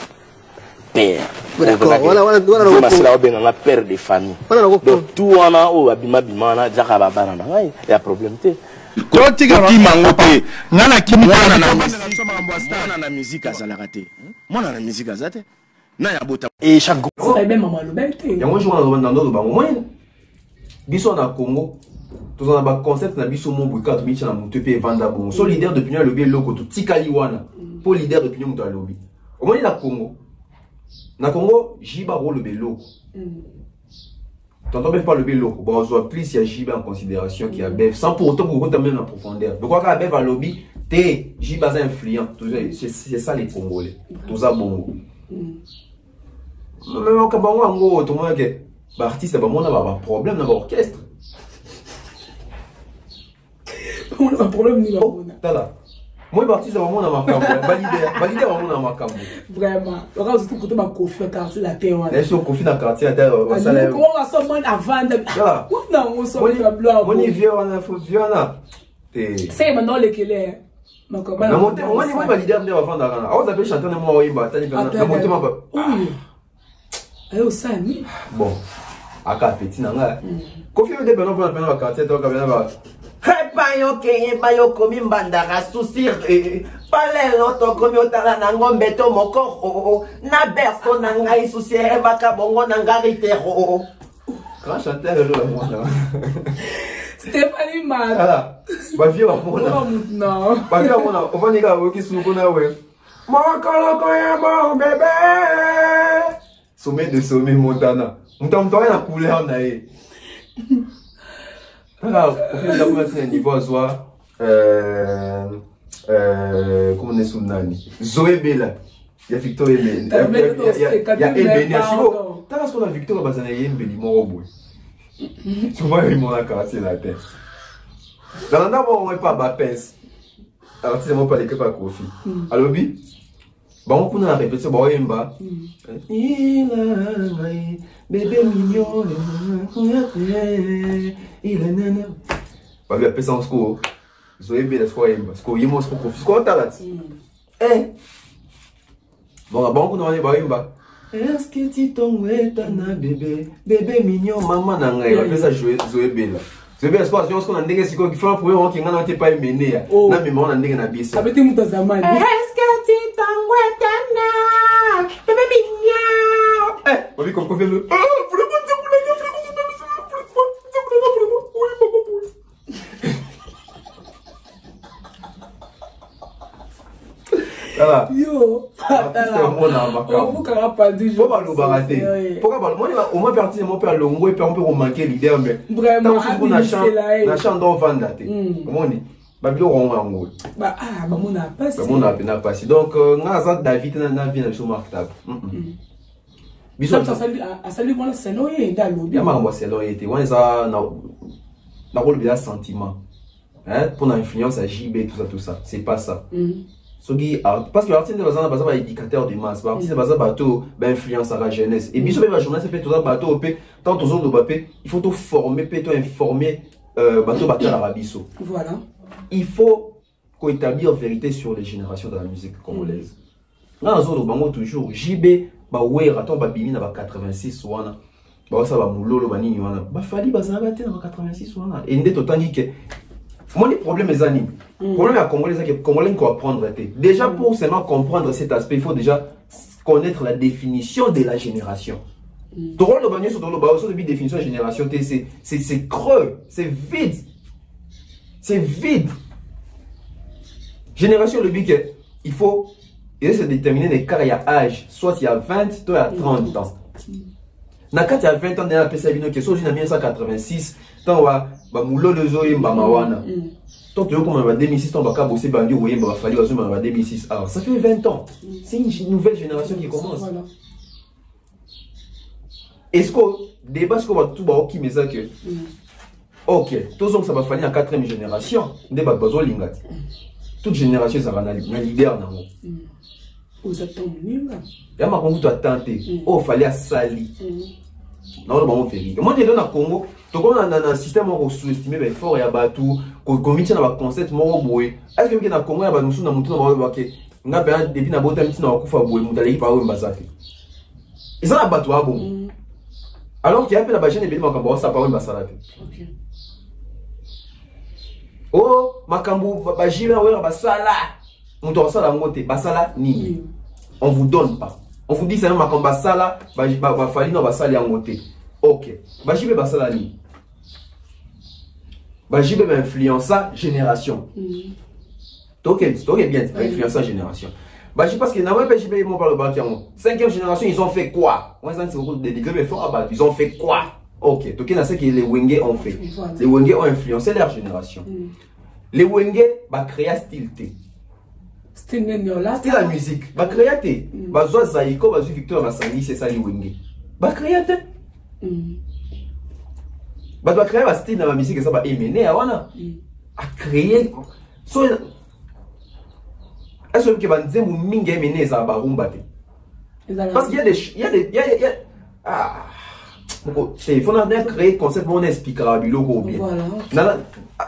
Père. D'accord, voilà, la père de famille. Donc tout on a au abima bimana jakaba banana. Il y a problème té. Quand tu as mangoté, nana qui na musique à salaraté. Moi na musique à zate. Na ya bota. Et chaque groupe. C'est bien maman le bête. Il y a moi je vois dans le bango. Moi biso na Congo. Tous on a un concept na biso mon buka to bicha na mutepe vanda bon. So leader de opinion lobby loko to tikaliwana. Pour leader d'opinion muto lobby. Au moins na Congo. Na Congo, Jiba roule le bélo. T'entends même pas le bélo. Bon, on voit plus il y a Jiba en considération qui a Bev. Sans pour autant qu'on même en profondeur. Donc, quand Bev a lobby, t'es Jiba influent. C'est ça les Congolais. Tout ça bon. Même quand on a un gros, tout le monde est artiste, on a un problème dans l'orchestre. On a un problème ni là. Moi, je suis vraiment dans ma campagne. Validé vraiment dans ma campagne. Vraiment. Quand vous êtes côté ma coiffure, quartier la terre. Je suis au coiffure dans le quartier. Comment on va se mettre avant de. Non, on se met à blanc. On y vient, on a faux viana. C'est maintenant les kélés. Mais moi, je suis validé avant d'arriver. On s'appelle chanter dans moi, oui, bah, t'as dit que oui. Ayo, ça, oui. Bon. Aka petit nanga. Kofi de beno pour la quartier donc kabena ba. Bayo kenye bayo komi mbandara susir palelo to komi otala na ngombe to moko na berso na ngai susire baka bongo na ngari terro. Grand chanteur le monde. Stéphanie Mar. Voilà. Ba vie wa mona. Non. Ba vie wa mona. On va nika wo ki suko na we. Mokolo koya mo bébé. Sommet de sommet Montana. Montana na couleur na e. Alors, au final, on va faire un niveau à soi. Comment on est sous Nani? Zoé Bella. Il y a Victor Ebeni. Il y a Ebeni. T'as ce qu'on a Victor Bazana Ebeni, mon robot. Souvent, il m'a quartier la tête. Dans l'endroit où on n'est pas bapès. Alors, tu sais, on pas l'équipe à Kofi. Alors, oui. Bon, on a répété, bon, il m'a. Bébé mignon, il est nana. On va appeler ça en score. Zoé Bella, parce qu'il y a un score. Score, t'as là. Eh. Bon, on a dit, est-ce que tu t'en es, bébé? Bébé mignon, maman, on va appeler ça Zoé Bella. Zoé Bella, c'est qu'on a dit que qui fait un problème qui n'a pas mené. Non, mais on a dit qu'on a dit ça. Est-ce que tu t'en es, bébé mignon? Eh, on dit qu'on fait le. Voilà. Yo, on m'a parti mon père longo et puis on peut remarquer l'idée mais vraiment na chando vanda te omoni babilo rongo bah ah bah mon a passé mon a peine passé donc ngaza David na vie na sur marquable biso ça salut moi c'est non et dans bien moi c'est là était on ça na rôle bien sentiment hein pour l'influence à JB tout ça c'est pas ça. Parce que l'artiste est un éducateur de masse, l'artiste est un bateau d'influence à la jeunesse. Et bien sûr, la journée, c'est tout ça bateau, tant aux autres de il faut tout former, tout informer bateau batteur arabiso. Voilà. Il faut établir vérité sur les générations de la musique congolaise. Là, nous avons toujours JB, Bawera, ton babimi na 86 wana. Ba ça va mulolo banini wana. Ba fali bazanga te na 86 wana. Et ndé totandi que mon problème est ani. Problème à Congolais c'est que Congolais qu'on apprendre déjà pour seulement comprendre cet aspect, il faut déjà connaître la définition de la génération. Drôle de bagné sur le bas sur définition de génération, c'est creux, c'est vide. C'est vide. Génération le but il faut se déterminer les cas il y a âge, soit il y a 20, soit il y a 30 ans. Na quand il y a 20 ans, il y a un PCB qui est sorti en 1986, tant va moulo le zoé mbamawana. Tant que comme en 2006, tant va bosser bandi ou yemba fali wa zuma en 2006. Alors ça fait 20 ans. C'est une nouvelle génération qui commence. Est-ce que débat ce qu'on va tout ba qui mais ça que OK, tous ça va falloir en 4e génération, débat besoin lingati. Toute génération ça va na leader nango. Vous attendez là. Il y a ma Congo to tenter. Oh fallait à sali. Non bon fait. Moi je donne à Congo, to comme dans un système on sous-estimé ben fort ya batu, ko comité na ba concept mo boy. Est-ce que na Congo ya ba musu na mutu na ba ke nga ba depuis na bota miti na kufa boy mutali pa we mbazaki. Ils ont la batu a bon. Alors qu'il y a un peu la bajene beli makambo ça pa we mbasala. OK. Oh makambo ba jira we ba sala. Ni. On vous donne pas. On vous dit c'est un makambo sala, ba fali no ba sali en moté. OK. Ba jibe ba sala ni. Ba jibe ba influencer génération. OK bien, ba influencer génération. Ba jibe parce que na ba jibe mo parle ba kiango. 5e génération, ils ont fait quoi? Moi ça c'est beaucoup de degrés fort à ils ont fait quoi? OK. Donc il y a ce que les Wenge ont fait. Les Wenge ont influencé leur génération. Les Wenge ba créer style T. C'était la musique. Ba créaté. Ba zo Zaiko, ba zo Victor Masani, c'est ça les Wenge. Ba créaté. Ba doit créer un style dans la musique et ça va émener à wana. A créer. So est-ce que ba nzembo mingi émener ça ba rumba te. Parce qu'il y a des ah il faut créer concept on expliquera biloko bien. Voilà.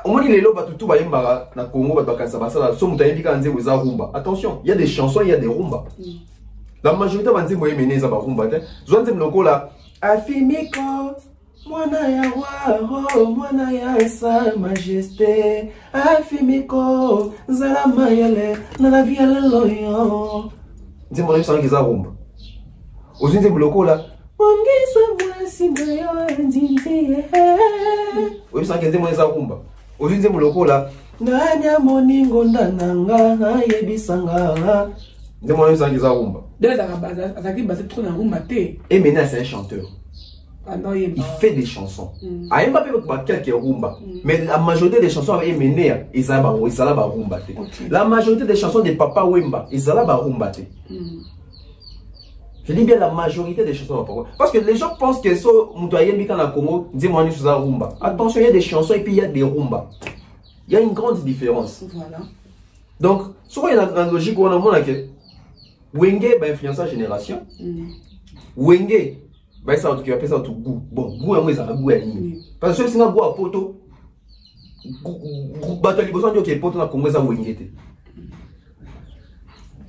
Au moins les loba tout ba yemba na Congo ba bakasa basala so mutayebi ka nzembo za rumba. Attention, il y a des chansons, il y a des rumba. La majorité ba nzembo émener ça ba rumba te. Zo nzembo lokola afimiko mwana ya waro mwana ya sa majesté afimiko zala mayele na la vie la loyo. Nzembo le sang za rumba. Ozi nzembo lokola Wangisa mwasi mayo ndindiye. Oui, ça ngenze mwesa kumba. Ozinze mulokola nganya moningo ndananga yebisanga. Ndemo mwesa ngeza kumba. Déjà azaki basé trop na rumba té. Et maintenant c'est un chanteur. Ah non, il fait des chansons. A Mbappé ba quelques rumba, mais la majorité des chansons avec Emené ils ala ba rumba té. La majorité des chansons de Papa Wemba, ils ala ba rumba té. Je dis bien la majorité des chansons. Parce que les gens pensent que so Moutoyen Bika na Congo, dis-moi nous ça rumba. Attention, il y a des chansons et puis il y a des rumba. Il y a une grande différence. Voilà. Donc, soit il y a une logique où on a montré que Wenge va influencer la génération. Wenge va ça tu appelles ça tout goût. Bon, goût est moins ça goût animé. Parce que si on a goût à poto, bateau les besoins de que poto na Congo ça Wenge té.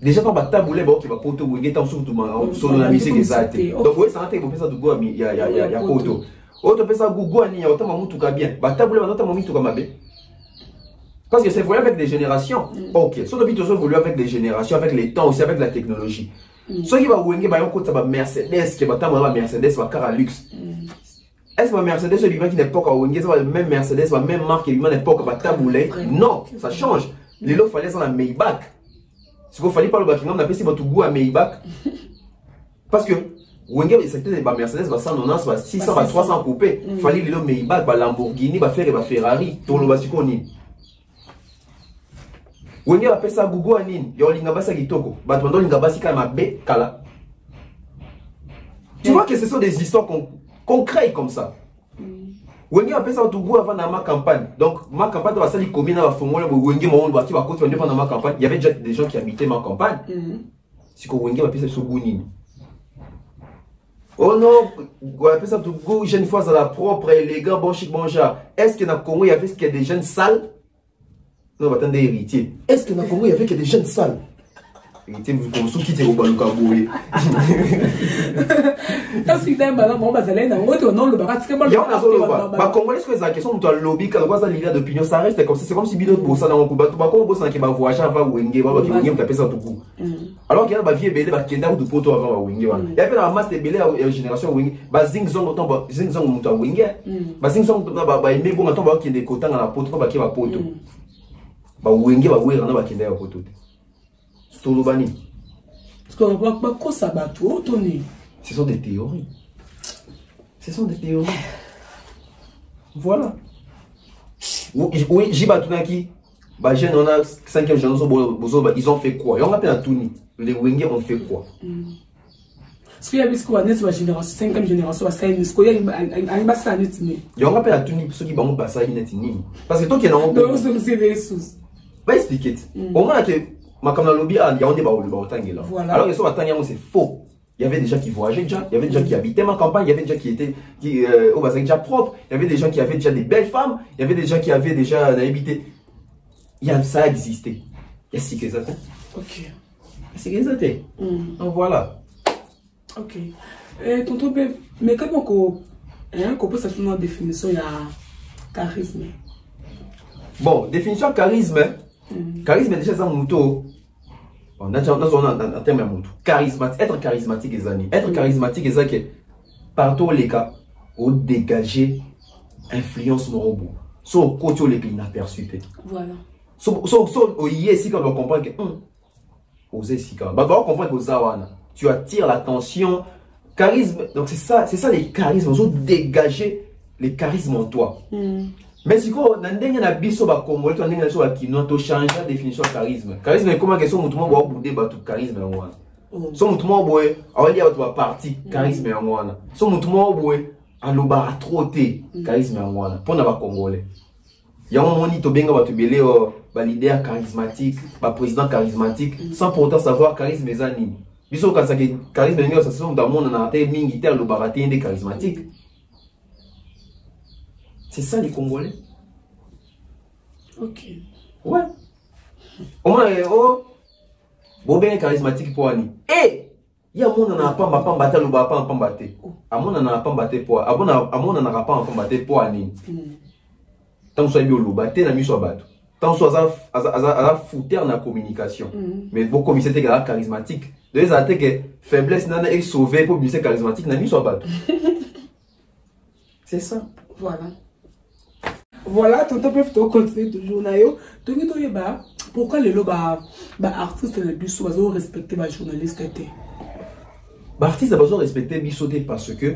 Déjà quand bata boule ba qui va poto Wenge tant surtout sur la musique exacte. Donc ouais ça on peut ça de goût il y a poto. Autre peut ça goût ani autant mamutu ka bien. Bata boule autant mamutu ka mabe. Parce que c'est évolué avec des générations. Ok. Sur le but aussi évolué avec des générations, avec les temps aussi, avec la technologie. Ce qui va Wenge ba yon côté ça Mercedes qui va tellement Mercedes va car à luxe. Est-ce que Mercedes c'est lui qui n'époque à Wenge ça va même Mercedes va même marque lui même époque va tabouler. Non, ça change. Les lots fallait ça la Maybach. Ce qu'il fallait pas le bâtiment on appelle si votre goût à Maybach. Parce que Wenge c'était des Mercedes va 190 va 600 va 300 coupés. Fallait les lots Maybach va Lamborghini va Ferrari, tout le basiconi. Wenge appelle ça Gougou Anine, yo lingabasa kitoko, batmando lingabasi kama be kala. Tu vois que ce sont des histoires qu'on crée comme ça. Wenge appelle ça Tougou avant dans ma campagne. Donc ma campagne va salir combien dans la fongola Wenge mon va qui va continuer pendant ma campagne. Il y avait déjà des gens qui habitaient ma campagne. C'est que Wenge appelle ça Sogounine. Oh non, ça tout go, jeune fois à la propre, élégant, bon chic, bon genre. Est-ce que dans le Congo, il y avait des jeunes sales? Non, attendez, héritier. Est-ce que dans le Congo, il y avait des jeunes sales? Héritier, vous comme sous qui t'es au balouka boué. Est-ce qu'il y a un ballon, bon, bah, ça l'est, non, le barat, c'est il y a un azolo, bah, Congolais, est-ce que la question de lobby, quand on voit ça, l'idée d'opinion, ça reste comme ça, c'est comme si Bido bossa dans mon coup, bah, quand on bosse dans qui va voyager avant Wenge, va qui Wenge, taper ça tout coup. Alors qu'il y a un vie belé, bah, Kenda ou de poto avant Wenge, il y avait la masse de belé à génération Wenge, bah, Zingzong, autant, bah, Zingzong, mouta Wenge, bah, Zingzong, bah, aimé bon, attends, bah, qui est des cotons à la poto, bah, qui va poto. Bah, Wenge, bah, ouais, bah, Kenda à poto. C'est tout le bani. Parce qu'on voit pas quoi ça bat tout, Tony. Ce sont des théories. Ce sont des théories. Voilà. Oui, j'ai battu bah, on a 5e génération, ils ont fait quoi? Ils ont appelé à Touni. Les Wenge ont fait quoi? Est-ce qu'il y a des génération, 5e génération, est-ce qu'il y a un bassin net? Ils ont appelé à Touni, ceux qui vont passer à net. Parce que toi qui es dans le monde. Va expliquer. Au moins, ma comme dans le lobby, il y a un débat au Tangela. Alors que sur Tangela, c'est faux. Il y avait des gens qui voyageaient déjà, il y avait des gens qui habitaient ma campagne, il y avait des gens qui étaient au bassin déjà propre, il y avait des gens qui avaient déjà des belles femmes, il y avait des gens qui avaient déjà habité. Ça a existé. Il y a 6 que ça. Ok. C'est que ça. Donc voilà. Ok. Tonton, mais comment qu'on peut s'assurer une définition de charisme? Bon, définition charisme. Charisme, déjà, c'est un mouton. On a un terme à mouton. Charismatique, être charismatique, les amis. Être charismatique, c'est que partout les cas, on dégager influence morale. Sauf côté les pays inaperçus. Voilà. Sauf ici, quand on comprend que. Osez ici, quand on comprend que tu attires l'attention. Charisme, donc c'est ça les charismes. On doit dégager les charismes en toi. Mais si on a un biso ba Congolais, on a un biso qui nous change la définition de charisme. Charisme est comment que son mutumo boit boudé ba tout charisme en moi. Son mutumo boy, on dit à toi parti charisme en moi. Son mutumo boy, allo ba trotter charisme en moi. Pour na ba Congolais. Il y a un moment où benga ba tubelé ba leader charismatique, ba président charismatique, sans pour autant savoir charisme les anime. Biso quand ça que charisme n'est ça sont dans monde na té mingi ter lo baraté des charismatique. C'est ça les Congolais. Ok. Ouais. Au moins, bon bien charismatique pour Annie. Et il y a un monde n'a pas battre le bas pas battre. À mon n'a pas battre pour à mon n'a pas battre pour Annie. Tant soit bien le battre na mi soit battre. Tant soit à foutre na communication. Mais bon comme c'était charismatique. Les attaques que faiblesse n'a est sauvé pour musicien charismatique na mi soit battre. C'est ça. Voilà. Voilà, tonton peut continuer toujours là. Pourquoi les artistes ne sont pas respectés les journalistes? Les artistes ne sont pas respectés parce que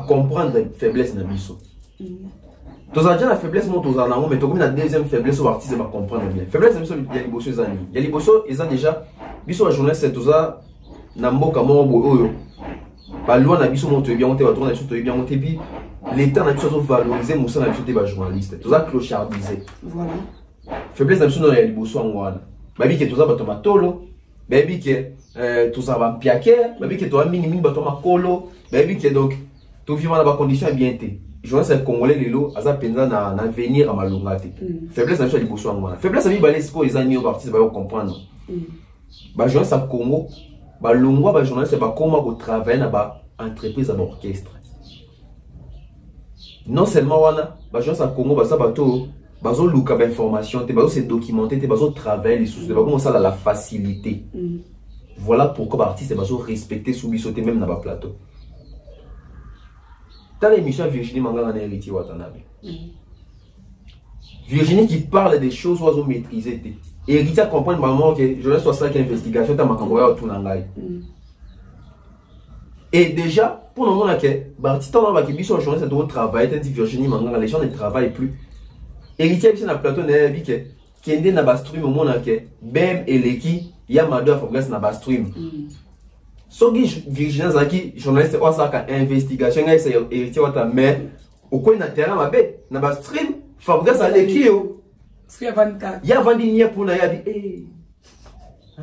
comprendre la faiblesse de biso. Tu as déjà la faiblesse monte aux années, mais tu as la deuxième faiblesse aux artistes va comprendre bien. Faiblesse de biso, il y a les bossos amis. Il y a les bossos, ils ont déjà biso la journaliste c'est tout ça. Namboka mo ba loi na biso monte bien monte ba tourner sur bien monte puis l'état n'a pas valorisé Moussa n'a pas journaliste tout ça clochardisé. Voilà. Faiblesse n'a pas les bosso en wana. Babi que tout ça ba tomatolo, babi que tout ça ba piaké, babi que toi mini ba tomakolo, babi que donc tout vivant dans ba condition bien té. Journaliste congolais lelo aza penza na venir à malungate. Faiblesse n'a pas les bosso en wana. Faiblesse n'a pas les sport les amis aux artistes ba comprendre. Ba journaliste à Congo ba longwa ba journaliste ba comment au travail na ba entreprise à orchestre. Non seulement wana ba journaliste à Congo ba ça bato bazo luka ba information te bazo se documenter te bazo travailler les sources de ba comment ça la facilité. Voilà pourquoi ba artiste bazo respecter sous bisoté même na ba plateau. Dans l'émission Virginie Manganga na héritier Watanabe. Virginie qui parle des choses oiseaux maîtriser te. Et héritier comprendre maman que je laisse ça investigation ta makamboya au tunangai. Et déjà pour le moment que Barti tant ba kibiso journée c'est travail t'as dit Virginie Manganga les gens ne travaillent plus. Héritier c'est na plateau na bi que kende na ba stream au monde que bem eleki ya mado progress na ba stream. Sogi Virginie Zaki journaliste o ça ka investigation ngai c'est héritier wata mais au coin na terrain mabe na ba stream Fabrice a l'équipe. Il y a 24. Il y a 20 pour la yabi. Eh. Ah.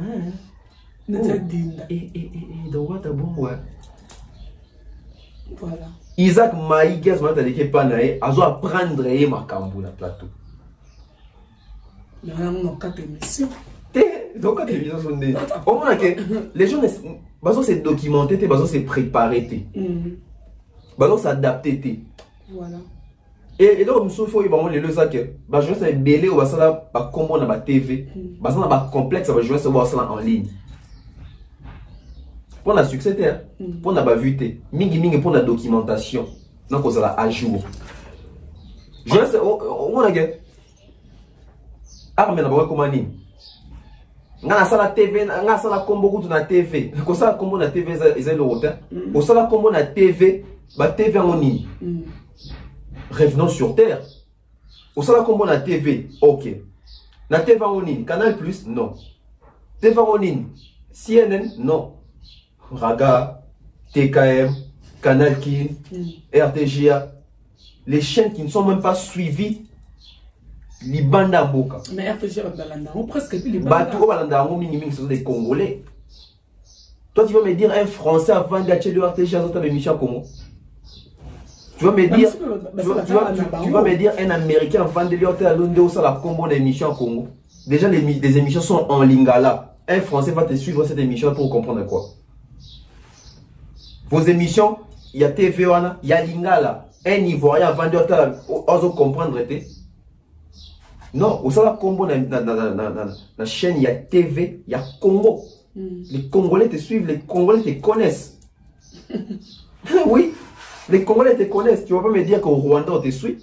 Donc, what a bon, ouais. Voilà. Isaac Maï, qu'est-ce que tu as dit? Azo apprendre ma cambo na plateau. Mais on a 4 émissions. Donc, les gens se documenté, se préparé, s'adapter. Voilà. Et donc, il faut que les gens je vais belé ou ça combo na TV, na complexe, je vais voir ça en ligne. Pour la succès, pour la vue, mingi pour la documentation, donc on sera à jour. Je vais on a gagné. Ah mais na ba comment ni? Na sala TV, na sala combo ku na TV. Ko sala combo na TV ils le rotin. Ko sala combo na TV, ba TV en ligne. Revenons sur terre. Ko sala combo na TV, OK. Na TV en ligne, Canal Plus, non. TV en ligne, CNN, non. Raga, TKM, Canal Kin, RTGA, les chaînes qui ne sont même pas suivies, les Banda Boka. Mais RTGA, presque plus les Banda. Ce sont des Congolais. Toi, tu vas me dire un Français avant d'acheter le RTGA dans l'émission Congo. Tu vas me dire, tu vas me dire un Américain avant de lui à Londres où la Congo l'émission Congo. Déjà, les émissions sont en lingala. Un Français va te suivre cette émission pour comprendre quoi. Vos émissions, il y a TV, il y a Lingala, un Ivoirien avant de comprendre. Non, au sein Congo, la chaîne, il y a TV, il y a Congo. Les Congolais te suivent, les Congolais te connaissent. Oui, les Congolais te connaissent. Tu ne vas pas me dire qu'au Rwanda, on te suit.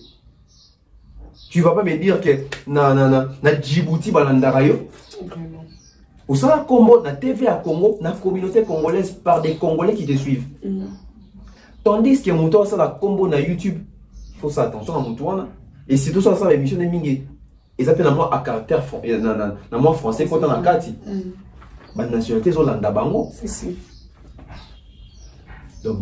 Tu ne vas pas me dire que na Djibouti, Balandarayo. Au sein de Congo, la TV à Congo, la communauté congolaise par des Congolais qui te suivent. Tandis que mon tour, ça la combo na YouTube, il faut faire attention à mon tour. Et c'est tout ça, ça l'émission de Mingi. Ils appellent moi à caractère français, quand on a Kati. La nationalité, c'est Hollanda Bango. Donc,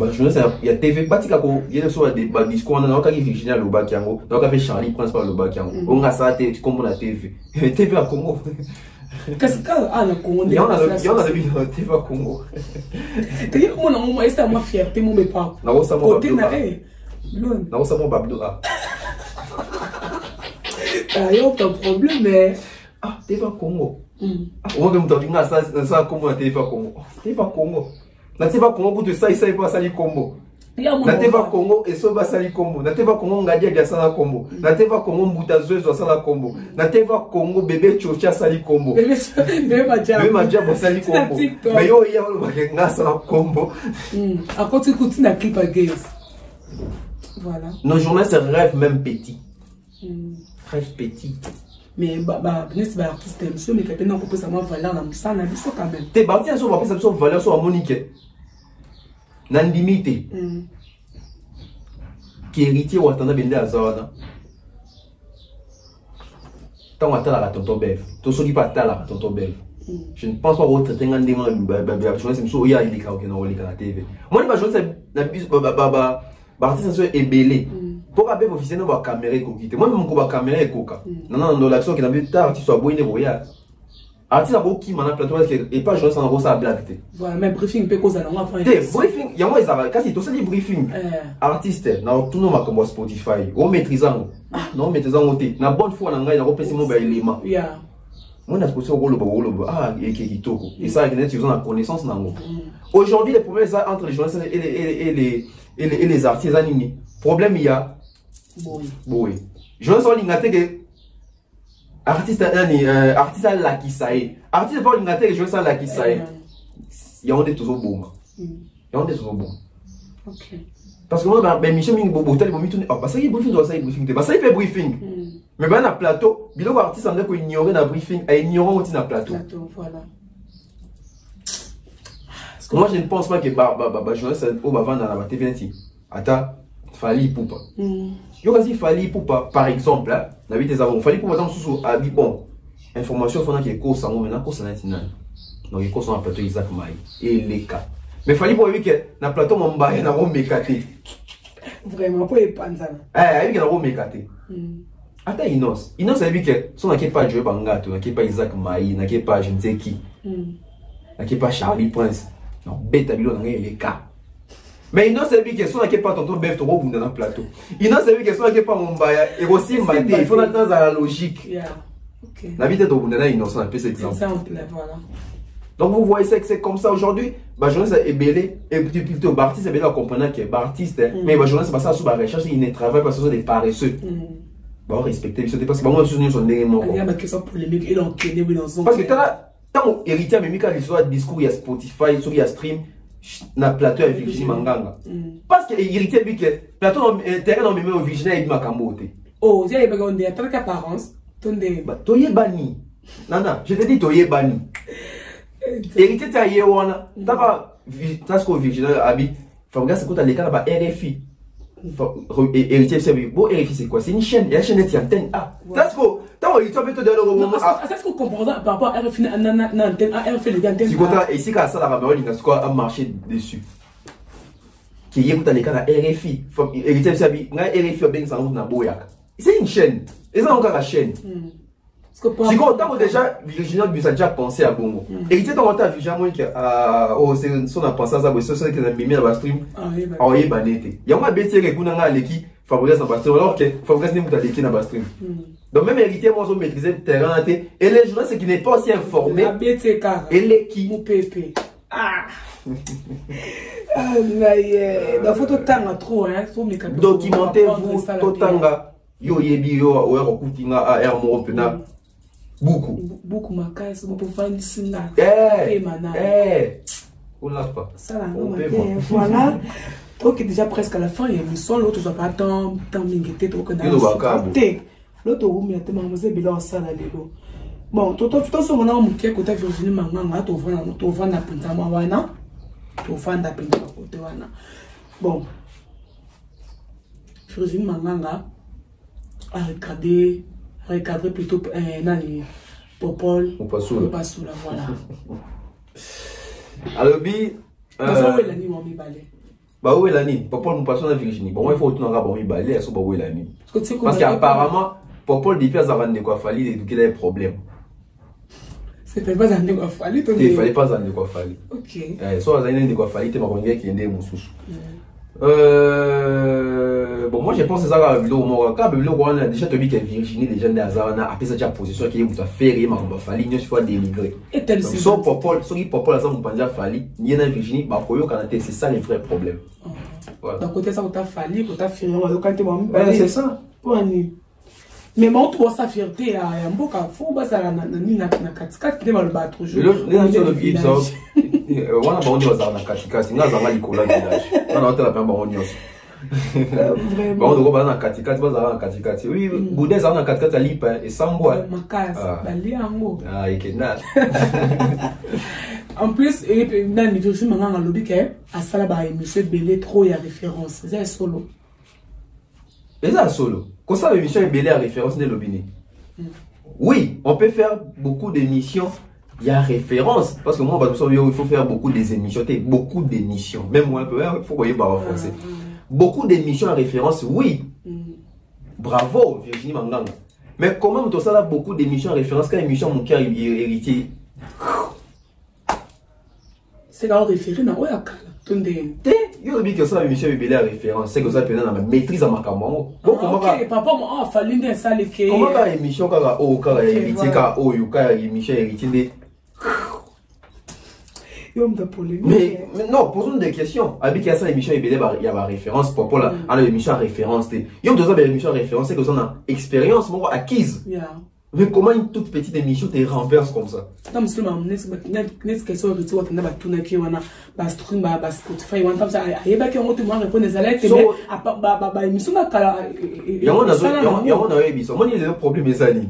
il y a TV, il y a des discours, on a Virginia Lobakiango, on a Charlie Prince par Lobakiango. On a ça, comme la TV. TV à Congo. Qu'est-ce qu'il y a en Congo? Il y en a de TV à Congo. Tu sais comment on a été ma fierté, mon papa. Côté na Lone. Non, ça mon babdoura. Il y a aucun problème, mais. Ah, TV à Congo. On va me dire ça comme la TV à Congo. TV à Congo. La TV à Congo, pour tout ça, il ne pas ça Congo. Na TV Congo et so basali Congo. Na TV Congo ngadia dia sala Congo. Na TV Congo mbuta zozo sala Congo. Na TV Congo bébé chocha sali Congo. Bébé madia basali Congo. Mais yo ya lo bakenga sala Congo. À côté kuti na clip à gaze. Voilà. Nos journalistes rêvent même petit. Rêvent petit. Mais n'est-ce pas artiste monsieur mais quelqu'un n'a pas ça valeur dans ça na biso quand même. T'es parti sur va ça valeur sur Monique. Nandimite qui héritier ou attendant bende azana tant attala la tonton Bev to so qui pas attala tonton Bev je ne pense pas au traiter ngande je pense que so ya ilika ok na olika na TV moi ba je sais na bis artiste so ebele pour ka Bev officiel no ba caméra ko kite moi même ko ba caméra ekoka non dans l'action qui na but tard artiste so boine boya artiste a qui mana plateau et pas jouer sans ça blague. Voilà, mais briefing peut causer non enfin. Briefing, il y a moi ça quand il dit briefing. Artiste, na tout nom comme Spotify, on maîtrisant. Non maîtrisant côté. Na bonne fois na ngai na repesi mo ba élément. Yeah. Moi na sposo golo ah et qui kitoko. Et ça que tu as connaissance na ngo. Aujourd'hui les problèmes ça entre les journalistes et les artistes animés. Problème il y a boy. Je sens l'ingate que artiste là qui ça est artiste pas l'ingate que je sens là qui ça est il y a on est toujours bon il y a on est toujours bon OK parce que moi ben Michel Ming Bobo tel bon tourner parce que briefing doit ça briefing parce que il fait briefing mais ben na plateau bilo artiste on ko ignorer na briefing et ignorant aussi na plateau voilà moi je ne pense pas que journaliste au vendre dans la TV attends Fali Poupa yo kasi Fali Poupa par exemple là na vie des avons Fali Poupa dans sous abi bon information fona qui ko sango maintenant ko sanatina donc il ko son plateau Isaac Maï et les cas mais Fali Poupa que na plateau Mamba na ro mekate vraiment pour epanzana avec na ro mekate ata Inos a dit que son na pas jouer bangato na pas Isaac Maï na pas je ne sais qui na pas Charlie Prince non beta bilo na les cas Mais il n'a pas dit que si on n'a pas tonton bœuf, tu vas dans le plateau. Il n'a pas dit que si on n'a pas mon bail, et aussi il faut attendre à la logique. La vie est au bout de innocent, un peu cet exemple. Voilà. Donc vous voyez que c'est comme ça aujourd'hui. La journaliste est belée, et plutôt Bartiste est belé en comprenant que Bartiste, mais la journaliste c'est pas ça sous la recherche, il ne travaille pas sur des paresseux. Bah respecter, parce que moi je suis son dernier mot. Il y a une question polémique, il enquête dans parce que quand héritier mais quand l'histoire discours il y a Spotify, sur il y a stream, na plateau avec Virginie Manganga. Parce que héritier dit que plateau terrain dans même Virginie et Makambo. Oh, j'ai pas on dit en tant qu'apparence, tonde. Bah toye bani. Nana, je te dis toye bani. Héritier ta yewana, t'as ce que Virginie habite, faut regarder ce que t'as les cas là-bas RFI. Héritier c'est bon, RFI c'est quoi? C'est une chaîne, et la chaîne est antenne A. That's go. T'as vu, tu peux te donner le moment. Est-ce que vous comprenez par rapport à RFI antenne A, RFI les antennes? Si quand ici quand ça la ramène, il y a quoi à marcher dessus. Qui y est les cas la RFI. Héritier c'est bien, RFI bien ça na boyak. C'est une chaîne. Et ça encore la chaîne. Si quand on déjà Virginie a déjà pensé à Bongo. Héritier quand on a Virginie moi que oh c'est son a pensé à ça, c'est que na mimi na stream. Ah oui banete. Il y a moi bêtier que kuna nga leki Fabrice na stream alors que Fabrice n'est pas leki na stream. Donc même héritier moi je maîtriser le terrain et les journalistes qui n'est pas aussi informé. Et les qui mon pépé. Ah. La photo tanga trop hein, faut me documentez-vous totanga yo yebi yo o kutinga a mo pena. Beaucoup macaques, c'est pour faire une singa. On l'a pas. Ça là, voilà. Donc déjà presque à la fin, il y a une mission, l'autre je pas tant mingueté trop que dans l'autre room il y a tellement de bilan ça là les lots. Bon, tout ça on a un côté côté Virginie Manganga, tu vas na pinta moi wana. Tu vas na pinta côté wana. Bon. Virginie Manganga a recadrer plutôt Nani Popol ou pas sous là voilà. Alors bi où est la nuit mon balai. Bah où est la nuit Popol mon passons à Virginie. Bon il faut retourner à bon balai à où est la nuit. Parce qu'apparemment Popol depuis avant de quoi fallait qu'il ait des problèmes. C'était pas un de quoi fallait il fallait pas un de quoi fallait. OK. Soit un de quoi fallait te m'envoyer qui est moussous. Bon, moi je pense que ça va quand on a déjà vu que Virginie déjà des hasards a appelé sa position qui est faire et m'a fallu une fois délivré. Son Popol, ça vous pensez fallu, il y a Virginie, bah pour c'est ça le vrai problème. Donc côté ça vous t'a fallu, vous t'a fait c'est ça. Mais mon toi sa fierté à Mboka faut bah ça na katikati de mal battre toujours. Le village. On a bon dire ça na katikati, nga zanga likola village. On a hôtel à on nyos. Bon on va na katikati, ba za na katikati. Oui, boudin za na katikati alipa et sambwa. Makas, bali ango. Ah, ikena. En plus, dans Virginie Manganga lobby que à ça ba monsieur Belé trop ya référence. C'est solo. Et ça solo. Comme ça, l'émission est belle à référence de l'Obiné. Oui, on peut faire beaucoup d'émissions. Il y a référence. Parce que moi, il faut faire beaucoup d'émissions. Beaucoup d'émissions. Même moi, il faut voyer par français. Beaucoup d'émissions à référence, oui. Bravo, Virginie Manganga. Mais comment tout ça, là, beaucoup d'émissions à référence quand l'émission Mon cœur est héritier. C'est là où référer dans Oyaka. Yo dit que ça l'émission est belle à référence, c'est que ça peut dans maîtrise à Makambo. OK, papa moi fallu dans ça les que comment la émission ka o ka héritier ka o yo ka émission héritier. Yo me polémique. Mais non, posons des questions. Avec ça l'émission est belle il y a référence pour la l'émission à référence. Yo de ça l'émission à référence c'est que ça a expérience moi acquise. Mais comment une toute petite émission te renverse comme ça? Non, monsieur, n'est-ce que ça, tu vois, tu n'as pas tout qui wana, bas stream, bas Spotify, wana comme ça. Il y a qui ont moi répondre des alertes, mais à émission na kala. Il y a on a émission. Moi il y a des problèmes les amis.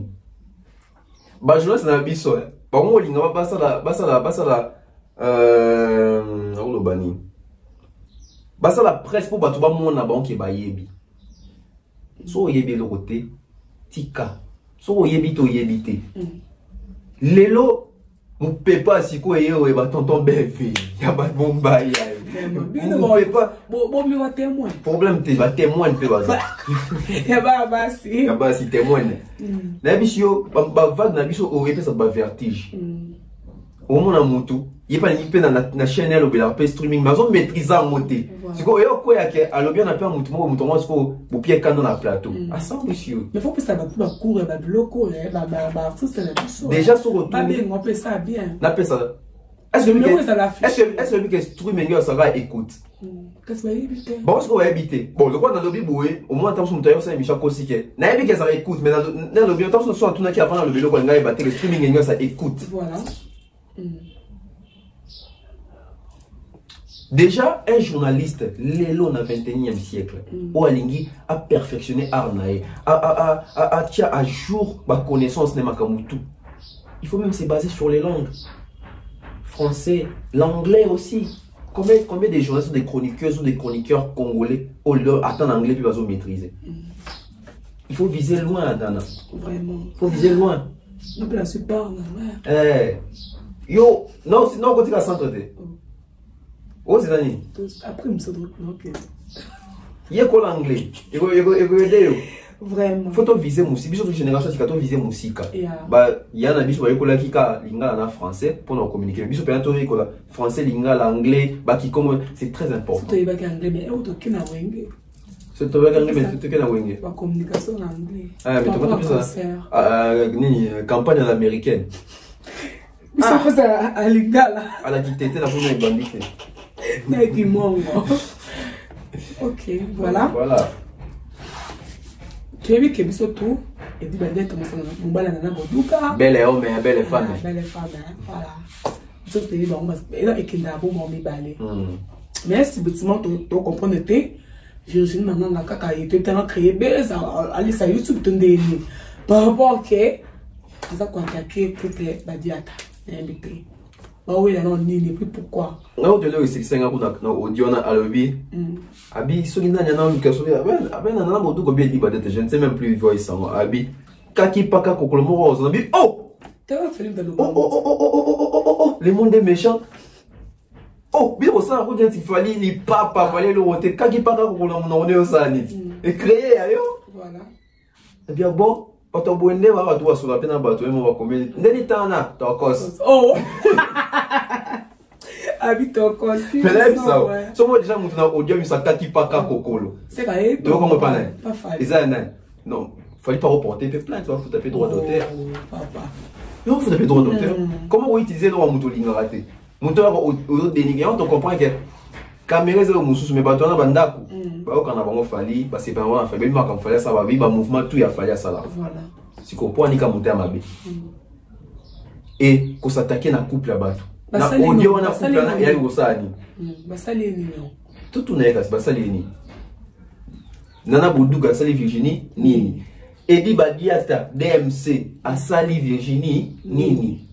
Bah je laisse na biso. Bah moi il n'a pas ça là. On le bani. Bah ça la presse pour battre moi na banque qui ba yebi. So yebi le côté tika. So yebito yebite. Lelo mon pépa siko et ba tonton befe. Ya ba bomba ya. Mon pépa bon mi va témoin. Problème te va témoin pe baza. Ya ba si. Ya ba si témoin. Na bisio ba vague na biso o repesa ba vertige. O mona mutu il pas ni na chaîne elle ou streaming mais on maîtrise en moté c'est quoi quoi ya que alors bien on a pas mutumo sko bu pied quand dans la plateau à ça monsieur mais faut pas ça ba cours ba bloco ba artiste la tout déjà sur retour pas bien on peut ça bien la paix ça est-ce que streaming ça va écoute qu'est-ce que va éviter bon ce qu'on va éviter bon le quoi dans le biboué au moins attention mutayo ça Michel Kosike na ebi que ça écoute mais dans le bien attention soit tout na qui avant dans le vélo quand ngai battre le streaming ça écoute voilà. Déjà, un journaliste, l'élo dans le 21e siècle, où Alingi a perfectionné Arnaï, a tia à jour ma connaissance de Makamutu. Il faut même se baser sur les langues. Français, l'anglais aussi. Combien de journalistes, des chroniqueuses ou des chroniqueurs congolais attendent l'anglais puis ils maîtriser. Il faut viser loin, Adana. Vraiment. Il faut viser loin. Donc la support, yo, non, sinon, on continue à s'entretenir. Oh, c'est Dani. Après, je me suis dit, ok. Il y a quoi l'anglais? Il faut aider. Vraiment. Il faut viser musique. Biso de génération, c'est quand on vise musique. Bah, il y a un biso qui a lingala en français pour nous communiquer. Biso peut entendre que français, lingala, anglais, bah qui comme c'est très important. C'est toi qui anglais, mais où tu es wenge? C'est toi qui anglais, mais tu es wenge. La communication en anglais. Ah, mais tu vois ça. Campagne américaine. Biso fait à lingala. À la dictature, la première bandite. Ok, voilà. Voilà. Tu as vu que Biso tout et dit ben comment ça mon bal nana boduka. Belle homme et belle femme. Belle femme, voilà. Biso te dit bon et là et qu'il n'a pas mon balé. Mais si bêtement tu comprends t'es Virginie maintenant la kaka il était tellement créé base aller sur YouTube ton délire. Par rapport que ça quoi attaquer peut-être badiata invité. Bah oui, là, non, ni plus pourquoi. Non, tu l'as c'est un peu audio na alobi. Abi, solina nyana luka sobi. Aben nana bodu ko bien libéré. Je ne sais même plus voix ça. Abi, kaki paka kokolo mo rose. Abi, oh. Tu vas faire le oh. Le monde est méchant. Oh, bien au sein, vous dites il fallait ni papa, fallait le roter. Kaki paka kokolo mo on est au sani. Et créer ayo. Voilà. Eh bien bon. Oto boende va ba toi sur la pena ba toi mo va combien ndeni tana to cause oh habite cause mais là ça so moi déjà mutuna audio mi sakati paka kokolo c'est quand même donc on pas ça non fallait pas reporter plainte faut taper droit d'auteur papa non faut taper droit d'auteur comment on utiliser droit muto linga raté muto au dénigrer on te comprend que caméra zéro mususu mais bato na bandako ba okana bango fali ba c'est pas on fait même quand fallait ça va vivre mouvement tout ya fallait ça là voilà si ko po anika muté mabe et ko s'attaquer na couple ya bato na audio na couple na ya gosani ba sali ni non tout na yaka ba sali ni nana boduka sali Virginie nini Edi Badiata DMC a sali Virginie nini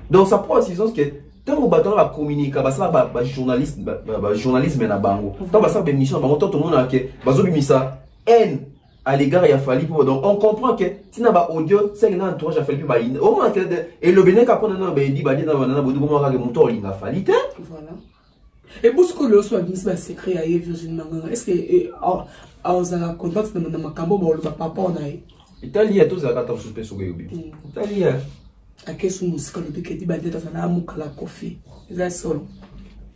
donc ça prend consistance que tant que bateau va communiquer, ça va journalisme na bango. Tant que ça va mission bango, tout le monde a que bazo bimisa haine à l'égard ya fali pour donc on comprend que si na ba audio c'est que na entourage a fali ba in au moins que et le bénin ka pona na ba Edi Badiata na bodu comment ka moto linga fali te voilà et busco le soit bimisa secret à Virginie Manganga est-ce que aux a contact na makambo ba le papa on a Italie a tous la carte suspect sur yobi Italie à quel son musique le piquet dit badet dans la mouka la coffee c'est seul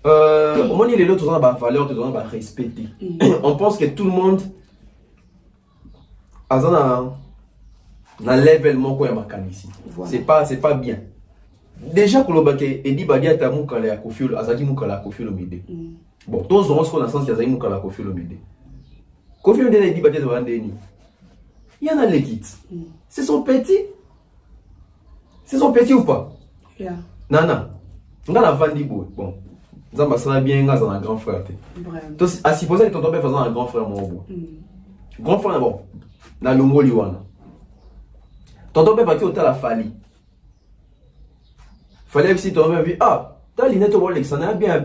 au moins il est l'autre dans la valeur dans la respecter on pense que tout le monde a un level mon quoi ici c'est pas bien déjà que le baquet et dit badet à mouka la coffee azaki mouka la coffee le midi bon tous on se connaît sens qu'il y a mouka la coffee le midi coffee le midi dit badet devant Denis il y en a les kits c'est son petit. C'est son petit ou pas? Yeah. Nana, on a la vandi bon. Zamba ça bien nga un grand frère. Donc à supposer que tonton père faisant un grand frère mon bon. Grand frère bon. Na longoli wana. Tonton père va qui hôtel la fali. Fallait aussi tonton père vu ah, ta linette au Alexandre bien.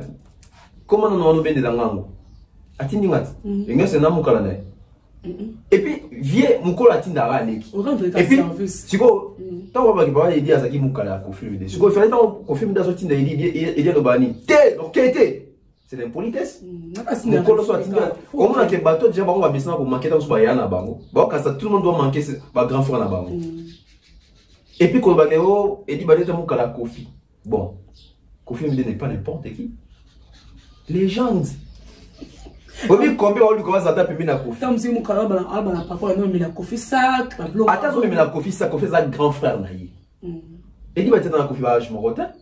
Comment on a bien de langango? Atindi ngat. Nga c'est na mukala na. Et puis vieux mukola tinda raleki. Et puis siko tant on va parler dit à Zaki mukala confirmer. Siko il fallait tant confirmer dans tinda il dit le bani. Té donc été. C'est l'impolitesse. Mukolo soit tinda. Comment que bateau déjà on va baisser pour manquer dans ce bayana bango. Bon quand ça tout le monde doit manquer ba grand frère na bango. Et puis quand Baneo et dit Baneta Moukala Kofi. Bon, Kofi n'est pas n'importe qui. Légende. Combien on lui commence à taper na Kofi. Tant que Moukala Bana papa non mais la Kofi sac. Attends, mais la Kofi sac, Kofi ça grand frère naïe. Et dit Baneta na Kofi ba je me rota.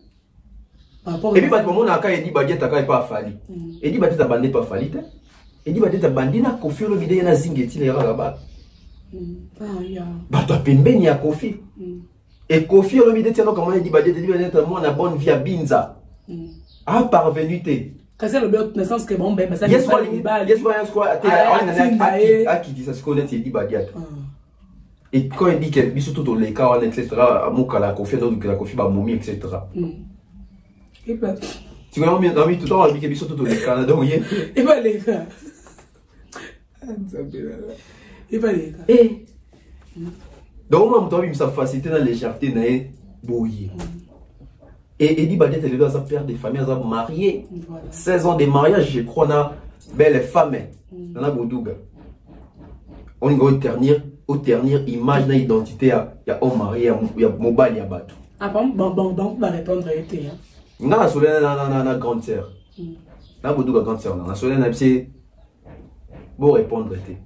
Et puis Baneta mon aka et dit Baneta ka pas fali. Et dit Baneta bandé pas fali. Et dit Baneta bandé na Kofi le vidéo na zingeti les là-bas. Bah toi pembe ya Kofi. Et Kofi le vidéo tiens comment il dit Baneta moi na bonne vie à Binza. Ah parvenu té. Quand le but naissance que bon ben ça yes quoi à qui dit ça ce qu'on a dit Badiat. Et quand il dit que biso tout les cas etc. Moukala Kofi donc la Kofi ba momi etc. Et ben tu connais bien dans tout le temps on dit que biso tout les cas donc et ben les gars. Et ben les gars. Et donc moi m'entends me ça facilité dans légèreté na boyer. Et Eddie Badiat elle doit père des familles à marié. 16 ans de mariage, je crois na belle femme dans la Boudouga. On va ternir image na identité ya homme marié ya mobile ya bateau. Ah bon donc va répondre été hein. Na solena na grande sœur. Na Boudouga grande sœur na solena c'est bon répondre été.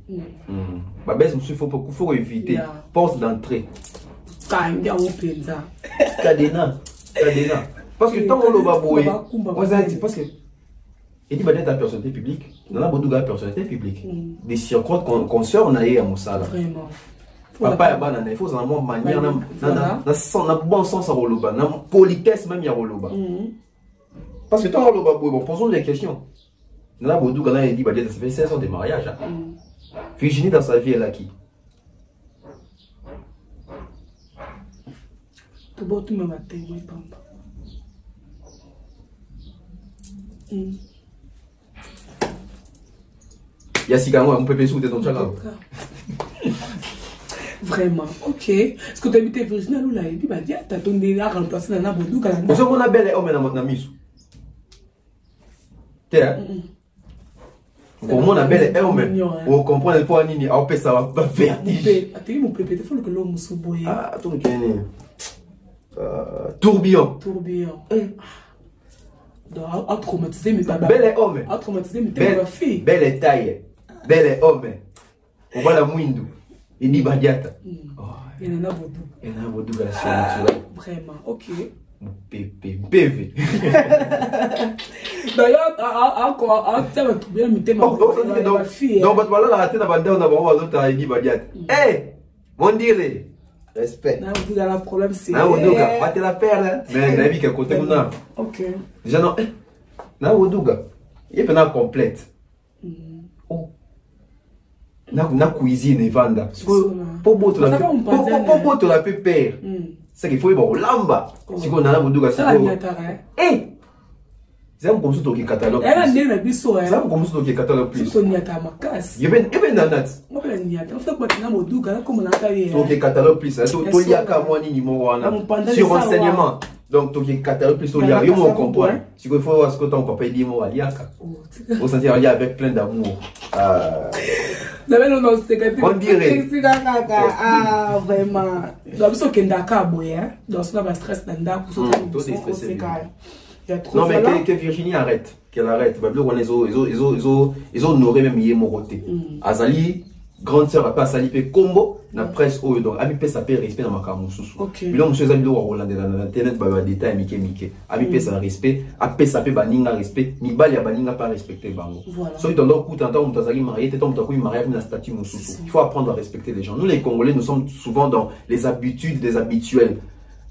Ba baisse il faut éviter porte d'entrée. Quand il y a un penza. Cadena. Parce que tant qu'on le va bouer, parce que il dit bah d'être la personnalité publique, dans la Boudouga personnalité publique. Des circonstances qu'on sort on a eu à Moussala. Vraiment. Papa ya bana il faut dans la manière na bon sens à Roloba, na politesse même ya Roloba. Parce que tant on le va bouer, bon posons des questions. Dans la Boudouga là il dit bah d'être ça fait 16 ans de mariage. Virginie dans sa vie elle a qui? Tu bois tout me matin, moi papa. Yassika moi on peut sous ton chaka. Vraiment, ok. Est-ce que tu habites Virginie ou là et puis bah dia t'as ton déjà remplacé dans la Boudouga là. Parce qu'on a belle homme na miso. T'es pour moi, on a belle homme. On comprend le point nini. On peut ça va vertige. Attends, mon pépé, il faut que l'homme se boye. Ah, tout le monde. Tourbillon. A traumatisé mes babas. Belle homme. A traumatisé mes filles. Belle taille. Belle homme. On voit la mouindou. Il n'y a pas diata. Il y en a beaucoup. Il y en a beaucoup de la vraiment, ok. PV. D'ailleurs, encore, tu as bien mis tes mains. Donc, voilà, la raté n'a pas d'air, on a vraiment besoin de dire Badiat. Eh, mon dirait. Respect. Vous avez un problème, c'est. Non, on doit pas te la faire, mais la vie qui est côté de nous. Ok. Déjà, non, non, on doit. Il y a une complète. Oh. Na cuisine et vendre. Pour boire la pépère. C'est qu'il faut y avoir lamba. Si on a un boudouga, c'est eh! C'est un comme ça qui catalogue. Elle a né la biso. C'est un comme ça qui catalogue plus. Si on y a ta macasse. Il y a nanat. Moi, il y a. On fait quoi tu n'as boudouga comme on a carrière. Donc qui catalogue plus. Toi il y a qu'à moi ni numéro un. Sur renseignement. Donc toi qui catalogue plus. Il y a rien on comprend. Si il faut voir ce que ton papa dit moi il y a qu'à. On s'en tire avec plein d'amour. On dirait. Ah, vraiment. Donc, ce qui est d'accord, donc, ça va stress dans non, mais que Virginie arrête. Qu'elle arrête. Ils ont honoré même hier Moroté. Azali, grande sœur, a pas salipé combo, na presse au donc, ami pe ça peut respect dans ma camousous. Mais là, monsieur Zami doit Roland dans l'internet, bah, détail, Mickey. Ami pe ça respect, a pe ça peut baninga respect, ni bal ya baninga pas respecter bango. So, dans leur coup, t'entends, on t'a marié, t'es tombé, t'as marié, mais la statue moussou. Il faut apprendre à respecter les gens. Nous, les Congolais, nous sommes souvent dans les habitudes des habituels.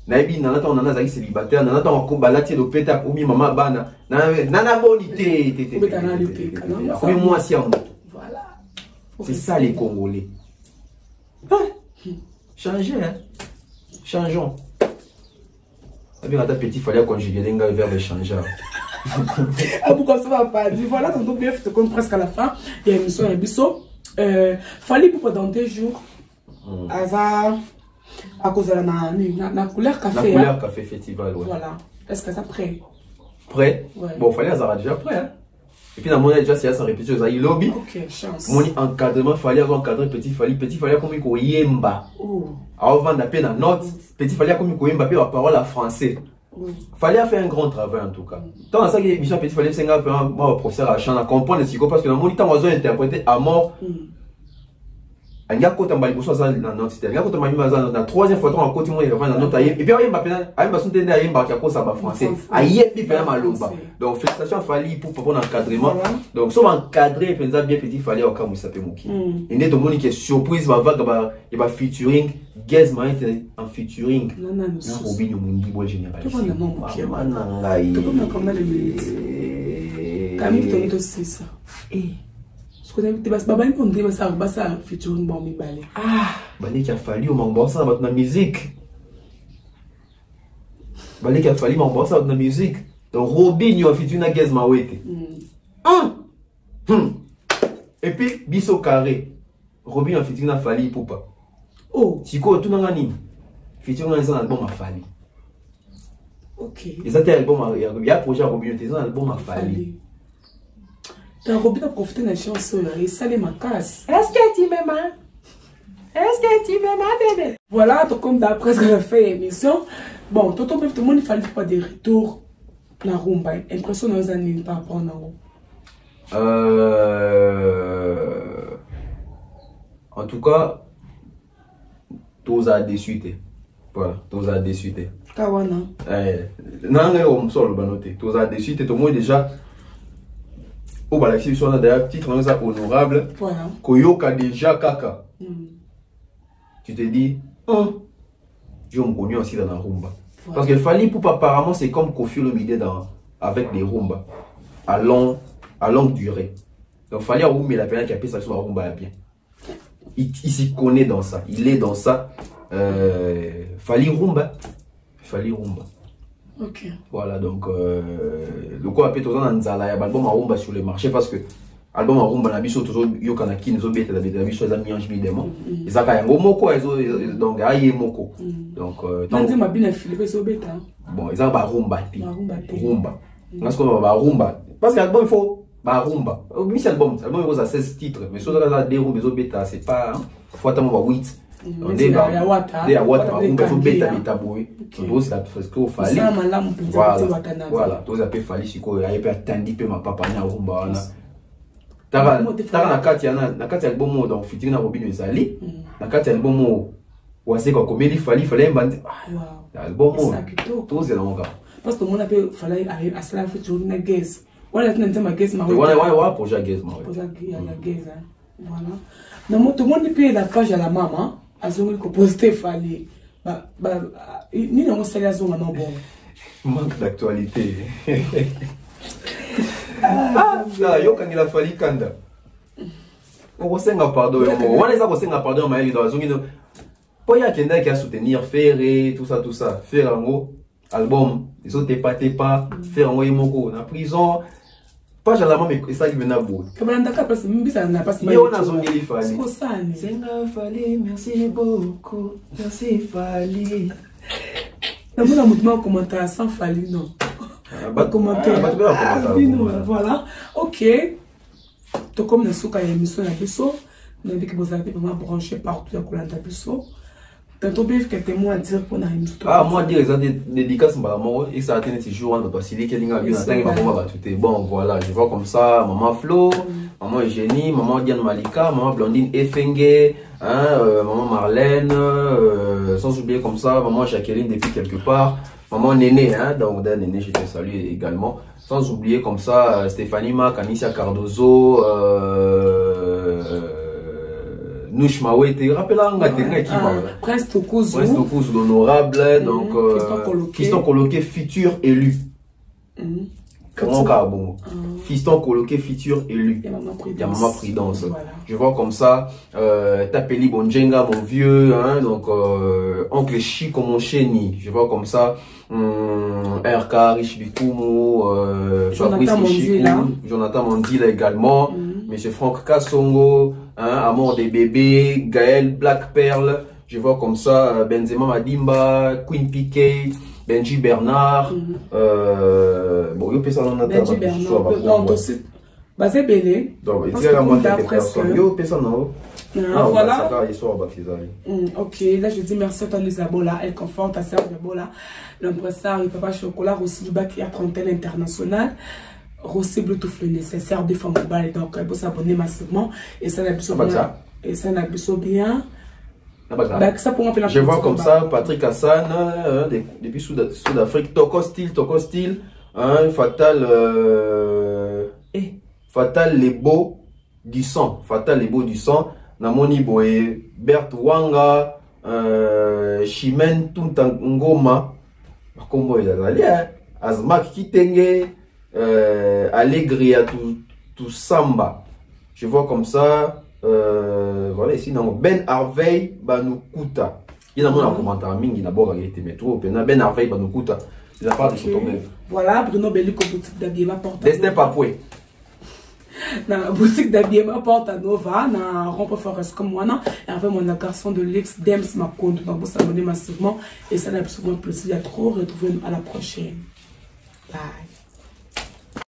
Naibi nanata on a célibataire nanata on combalati le péta pour mi maman bana nana bonité mais moi si amour voilà c'est ça les Congolais changer hein changeons avec un petit fallait conjuguer les gars vers le changeur ah pourquoi ça va pas dire voilà donc bien fait comme presque à la fin il y a une émission un biseau fallait pour dans 2 jours hasard à cause de la couleur café. La couleur café festival, ouais. Voilà. Est-ce que ça prêt? Prêt? Ouais. Bon, il fallait déjà prêt. Hein? Et puis, dans mon déjà, c'est sa répétition, ça y lobby. Ok, chance. Mon encadrement, fallait encadrer petit fallait comme il yemba. Avant d'appeler la note, petit fallait comme il yemba, puis la parole à français. Fallait faire un grand travail en tout cas. Tant ça que Michel Petit fallait faire un professeur à chant à comprendre le psycho parce que dans mon temps on a interprété à mort. Il y a côté mbali bosso ça dans notre système. Il y a côté mbali mazan la troisième fois on a côté moi il va dans notre et puis il m'a appelé à m'a sonné à yemba qui a quoi ça va français. Aïe puis faire malomba. Donc félicitations fallait pour encadrement. Donc sauf encadrer pensa bien petit fallait au cas où ça peut mouki. Et net au monde qui est surprise va il va featuring Guess ma en featuring. Non Robin Mundi bon général. Tu vois non mouki. Tu vois comment les minutes. Camille ton aussi ça. Tu vas pas me dire ça featuring bon mi balé. Balé qui a fallu au mambo ça dans la musique. Balé qui a fallu mambo ça dans la musique. Donc Robin you a featuring Guess ma wete. Et puis biso carré. Robin a featuring na Fally Ipupa. Oh, Chico tout dans ni. Featuring dans un album à Fally. OK. Et ça t'es album il y a projet Robin t'es un album à Fally. T'as Robin a profité de la chanson là et ça les ma casse. Est-ce que tu m'aimes? Est-ce que tu m'aimes, bébé? Voilà, donc comme d'après ce que fait émission, bon, tout le monde il fallait pas des retours la rumba. Impression dans les années par rapport à en tout cas, tous a déçu. Voilà, tous a déçu. Kawana. Non, on sort le noté. Tous a déçu. Tout le monde déjà. Au bas l'exhibition là d'ailleurs titre honorable. Voilà. Koyoka déjà kaka. Tu te dis, je me connais aussi dans la rumba. Voilà. Parce que Fally Ipupa apparemment c'est comme Koffi Olomide avec des rumba à longue durée. Donc Fally Ipupa la peine qui a fait ça sur la rumba bien. Il s'y connaît dans ça, il est dans ça. Fally rumba. Ok. Voilà donc le quoi appelle toujours dans Nzala, il y a album à rumba sur le marché parce que album à rumba na biso toujours yo kanaki nous obété la biso za miange évidemment. Ils a yango moko donc aye moko. Donc tant que ma bien Philippe so beta. Bon, ils ont ba rumba. Parce que ba rumba parce que l'album il faut ba rumba. Oui, c'est album il faut 16 titres mais sur là des rumba so beta c'est pas faut attendre 8. On est là, il y a Wata, on peut bêta les taboués. Donc, c'est parce qu'il fallait. Voilà, tous les Fally Siko, il y a pas attendu que ma papa n'a rumba. T'as la carte, album donc featuring na Robin Ezali. La carte album où c'est quoi comédie fallait inventer. Album tous les langues. Parce que mon appel fallait à cela featuring na Guess. Voilà, tu n'entends ma Guess ma. Ouais, projet Guess ma. Projet Guess, voilà. Non, tout le monde paye la page à la maman. Azongi ko poster Fally ni non c'est la zone non bon manque d'actualité ça yo quand il a fallu kanda on senga pardon on les a ko senga pardon mais il azongi no po ya kenda qui a soutenir Ferré tout ça faire un album ils ont pas faire un moko na prison pas à la maman mais ça qui vient à bout. Comment on passe mbisa na passe mais on a zongi li Fally. Senga Fally merci beaucoup. Merci Fally. Na mona mutima commentaire sans Fally non. Pas commentaire. Voilà. OK. To comme na suka ya émission na biso, na dit que vous avez vraiment branché partout à Kolanda biso. Tantôt bien que témoin à dire pour na émission. Moi dire les dédicaces maman et ça a été toujours on va passer qui linga bien attendre maman va tout est bon voilà, je vois comme ça maman Flo, maman Eugénie, maman Diane Malika, maman Blondine Efenge, maman Marlène, sans oublier comme ça maman Jacqueline depuis quelque part, maman Néné donc Néné je te salue également, sans oublier comme ça Stéphanie Mac, Anicia Cardozo, Nush Mawete, rappelez-la, Prince Tokuzu, l'honorable, donc Fiston Coloqué, futur élu. Fiston Coloqué, futur élu. Il y a Maman Prudence. Je vois comme ça, Tapeli Bonjenga, mon vieux, donc Oncle Chico, mon chéni. Je vois comme ça, RK, Rich Bikumo, Fabrice Chikou, Jonathan Mandila également. Monsieur Franck Kassongo, Amour des bébés, Gaël Black Pearl, je vois comme ça, Benzema Madimba, Queen Piquet, Benji Bernard, bon, il y a ça dans Benji Bernard, Basé belé. Donc, il y a moins de personnes. Yo, personne non. Voilà. Ok, là je dis merci à toi Lisabola, elle conforte à Serge Bola, l'impresario Papa Chocolat, aussi du bac à trentaine international, aussi Bluetooth le nécessaire de femmes mobile, donc elle peut s'abonner massivement et ça n'a bien. Et ça n'a bien. Je vois comme ça Patrick Hassan depuis Sud-Afrique, Toko Style, Fatal les beaux du sang, Namoni Boye, Bert Wanga, Chimène Tuntangoma, Kombo Azmak Kitenge, Allegria tout Samba. Je vois comme ça. Voilà ici Ben Harvey Banoukuta. Il y a un commentaire mingi d'abord qui était métro. Ben Harvey Banoukuta. C'est la part de photo. Voilà Bruno Bellico boutique d'habillement porte. Destin Papoué. Dans la boutique d'habillement porte à Nova, dans Rompo Forest comme moi, et avec mon garçon de l'ex Dems Makondo. Donc vous s'abonner massivement et ça n'a absolument plaisir à trop retrouver à la prochaine. Bye.